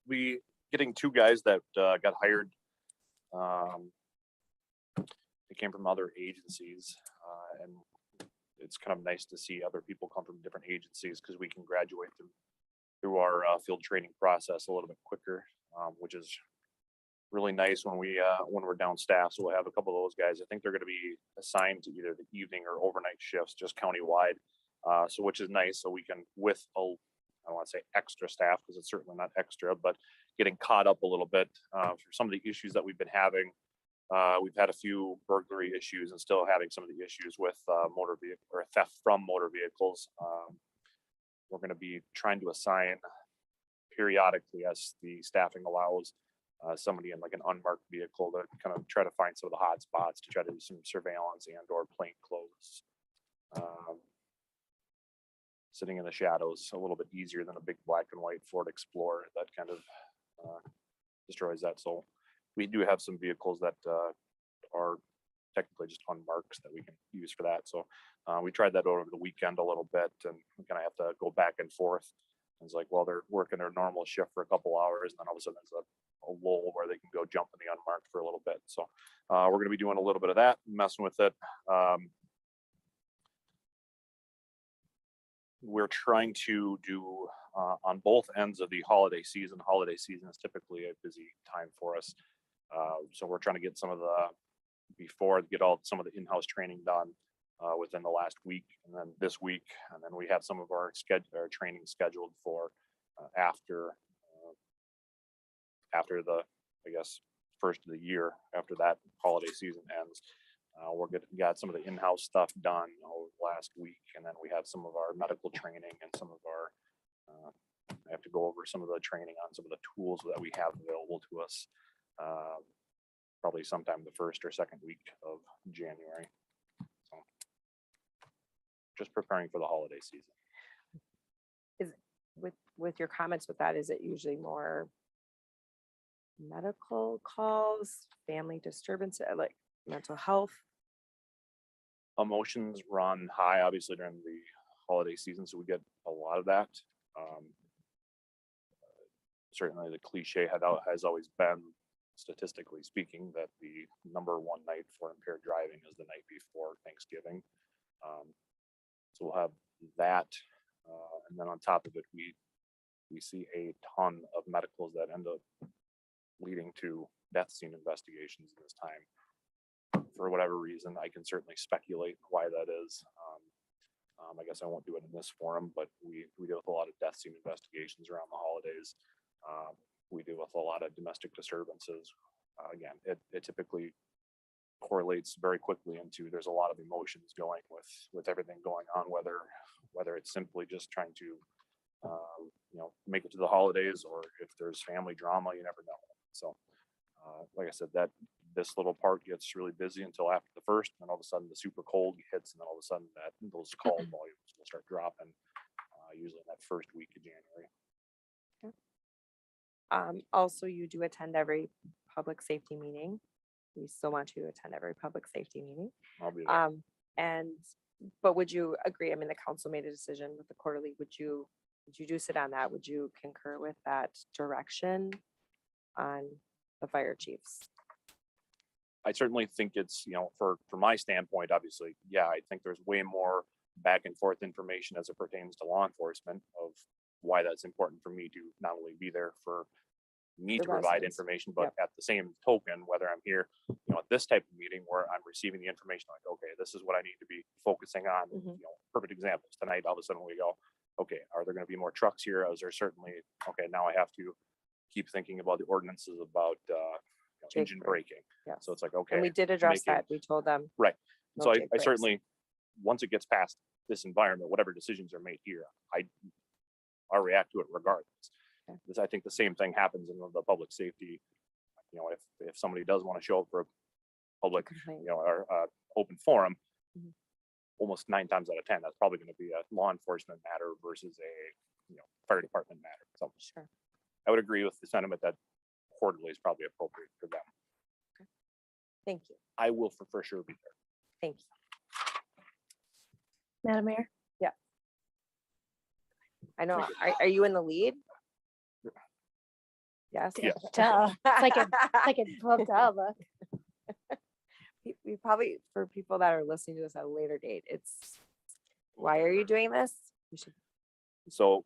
We getting two guys that got hired. They came from other agencies, and it's kind of nice to see other people come from different agencies because we can graduate through our field training process a little bit quicker, which is really nice when we're down staff. So we'll have a couple of those guys. I think they're going to be assigned to either the evening or overnight shifts, just countywide. So which is nice. So we can, with I don't want to say extra staff because it's certainly not extra, but getting caught up a little bit for some of the issues that we've been having. We've had a few burglary issues and still having some of the issues with motor vehicle or theft from motor vehicles. We're going to be trying to assign periodically, as the staffing allows, somebody in like an unmarked vehicle to kind of try to find some of the hot spots to try to do some surveillance and or plain clothes. Sitting in the shadows a little bit easier than a big black and white Ford Explorer that kind of destroys that. So we do have some vehicles that are technically just unmarked that we can use for that. So we tried that over the weekend a little bit, and we kind of have to go back and forth. It's like, well, they're working their normal shift for a couple hours, and then all of a sudden there's a lull where they can go jump in the unmarked for a little bit. So we're going to be doing a little bit of that, messing with it. We're trying to do on both ends of the holiday season. Holiday season is typically a busy time for us. So we're trying to get some of some of the in-house training done within the last week, and then this week, and then we have some of our training scheduled for after the, I guess, first of the year, after that holiday season ends. Got some of the in-house stuff done over the last week, and then we have some of our medical training and some of our I have to go over some of the training on some of the tools that we have available to us probably sometime the first or second week of January. So just preparing for the holiday season. With your comments with that, is it usually more medical calls, family disturbance, like mental health? Emotions run high, obviously, during the holiday season, so we get a lot of that. Certainly the cliche has always been, statistically speaking, that the number one night for impaired driving is the night before Thanksgiving. So we'll have that, and then on top of it, we see a ton of medicals that end up leading to death scene investigations in this time. For whatever reason, I can certainly speculate why that is. I guess I won't do it in this forum, but we deal with a lot of death scene investigations around the holidays. We deal with a lot of domestic disturbances. Again, it typically correlates very quickly into there's a lot of emotions going with everything going on, whether it's simply just trying to make it to the holidays, or if there's family drama, you never know. So, like I said, that this little part gets really busy until after the first, and then all of a sudden the super cold hits, and then all of a sudden those call volumes will start dropping, usually in that first week of January. Also, you do attend every public safety meeting. We still want you to attend every public safety meeting. I'll be there. But would you agree? I mean, the council made a decision with the quarterly. Would you do sit on that? Would you concur with that direction on the fire chiefs? I certainly think it's, for my standpoint, obviously, yeah, I think there's way more back and forth information as it pertains to law enforcement of why that's important for me to not only be there for me The to provide residents. information, but Yep. at the same token, whether I'm here, at this type of meeting where I'm receiving the information, like, okay, this is what I need to be focusing on. Mhm. Perfect examples tonight, all of a sudden we go, okay, are there going to be more trucks here? Is there certainly, okay, now I have to keep thinking about the ordinances about Jake engine brake. braking. Yes. So it's like, okay. And we did address making- that. We told them. Right. no So Jake I brakes. certainly, once it gets past this environment, whatever decisions are made here, I'll react to it regardless. Okay. Because I think the same thing happens in the public safety. If somebody does want to show up for a public, Complaint. or open forum, Mhm. almost 9 times out of 10, that's probably going to be a law enforcement matter versus a, fire department matter. So Sure. I would agree with the sentiment that quarterly is probably appropriate for them. Thank you. I will for sure be there. Thank you. Madam Mayor? I know. Are you in the lead? Yes. Yeah. Duh. It's like a well, duh look. We probably, for people that are listening to this at a later date, it's, why are you doing this? You should. So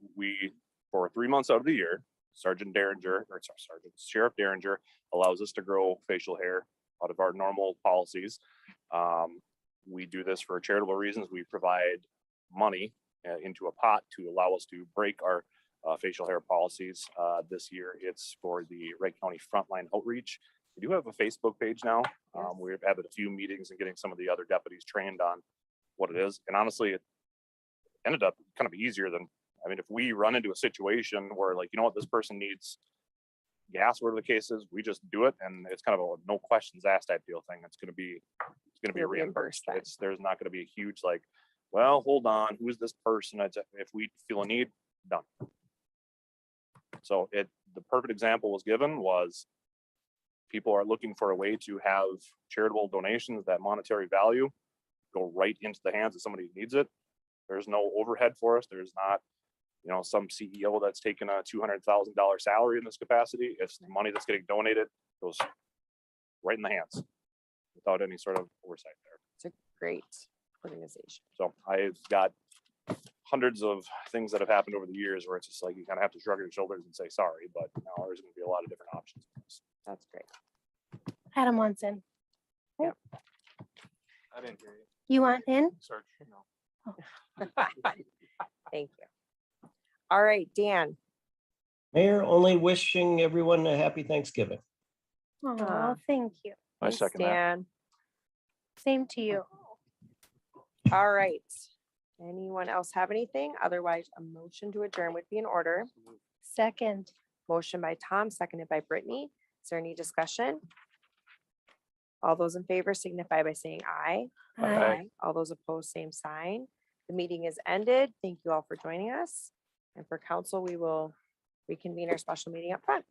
for 3 months out of the year, Sheriff Derringer allows us to grow facial hair out of our normal policies. We do this for charitable reasons. We provide money into a pot to allow us to break our facial hair policies. This year, it's for the Wright County Frontline Outreach. We do have a Facebook page now. Yes. We've had a few meetings and getting some of the other deputies trained on what it is. And honestly, it ended up kind of easier than, if we run into a situation where, like, this person needs gas, whatever the case is, we just do it. And it's kind of a no questions asked type deal thing. It's going to be You're reimbursed. reimbursed then. There's not going to be a huge, like, well, hold on, who's this person? If we feel a need, done. So the perfect example was given was people are looking for a way to have charitable donations, that monetary value go right into the hands of somebody who needs it. There's no overhead for us. There's not, some CEO that's taken a $200,000 salary in this capacity. It's the money that's getting donated goes right in the hands without any sort of oversight there. It's a great organization. So I've got hundreds of things that have happened over the years where it's just like you kind of have to shrug your shoulders and say sorry, but now there's going to be a lot of different options. That's great. Adam wants in. I didn't hear you. You want in? Search, no. Thank you. All right, Dan. Mayor, only wishing everyone a happy Thanksgiving. Oh, thank you. I Thanks, second that. Dan. Same to you. All right. Anyone else have anything? Otherwise, a motion to adjourn would be in order. Second. Motion by Tom, seconded by Brittany. Is there any discussion? All those in favor signify by saying aye. Aye. All those opposed, same sign. The meeting is ended. Thank you all for joining us. And for council, we will reconvene our special meeting up front.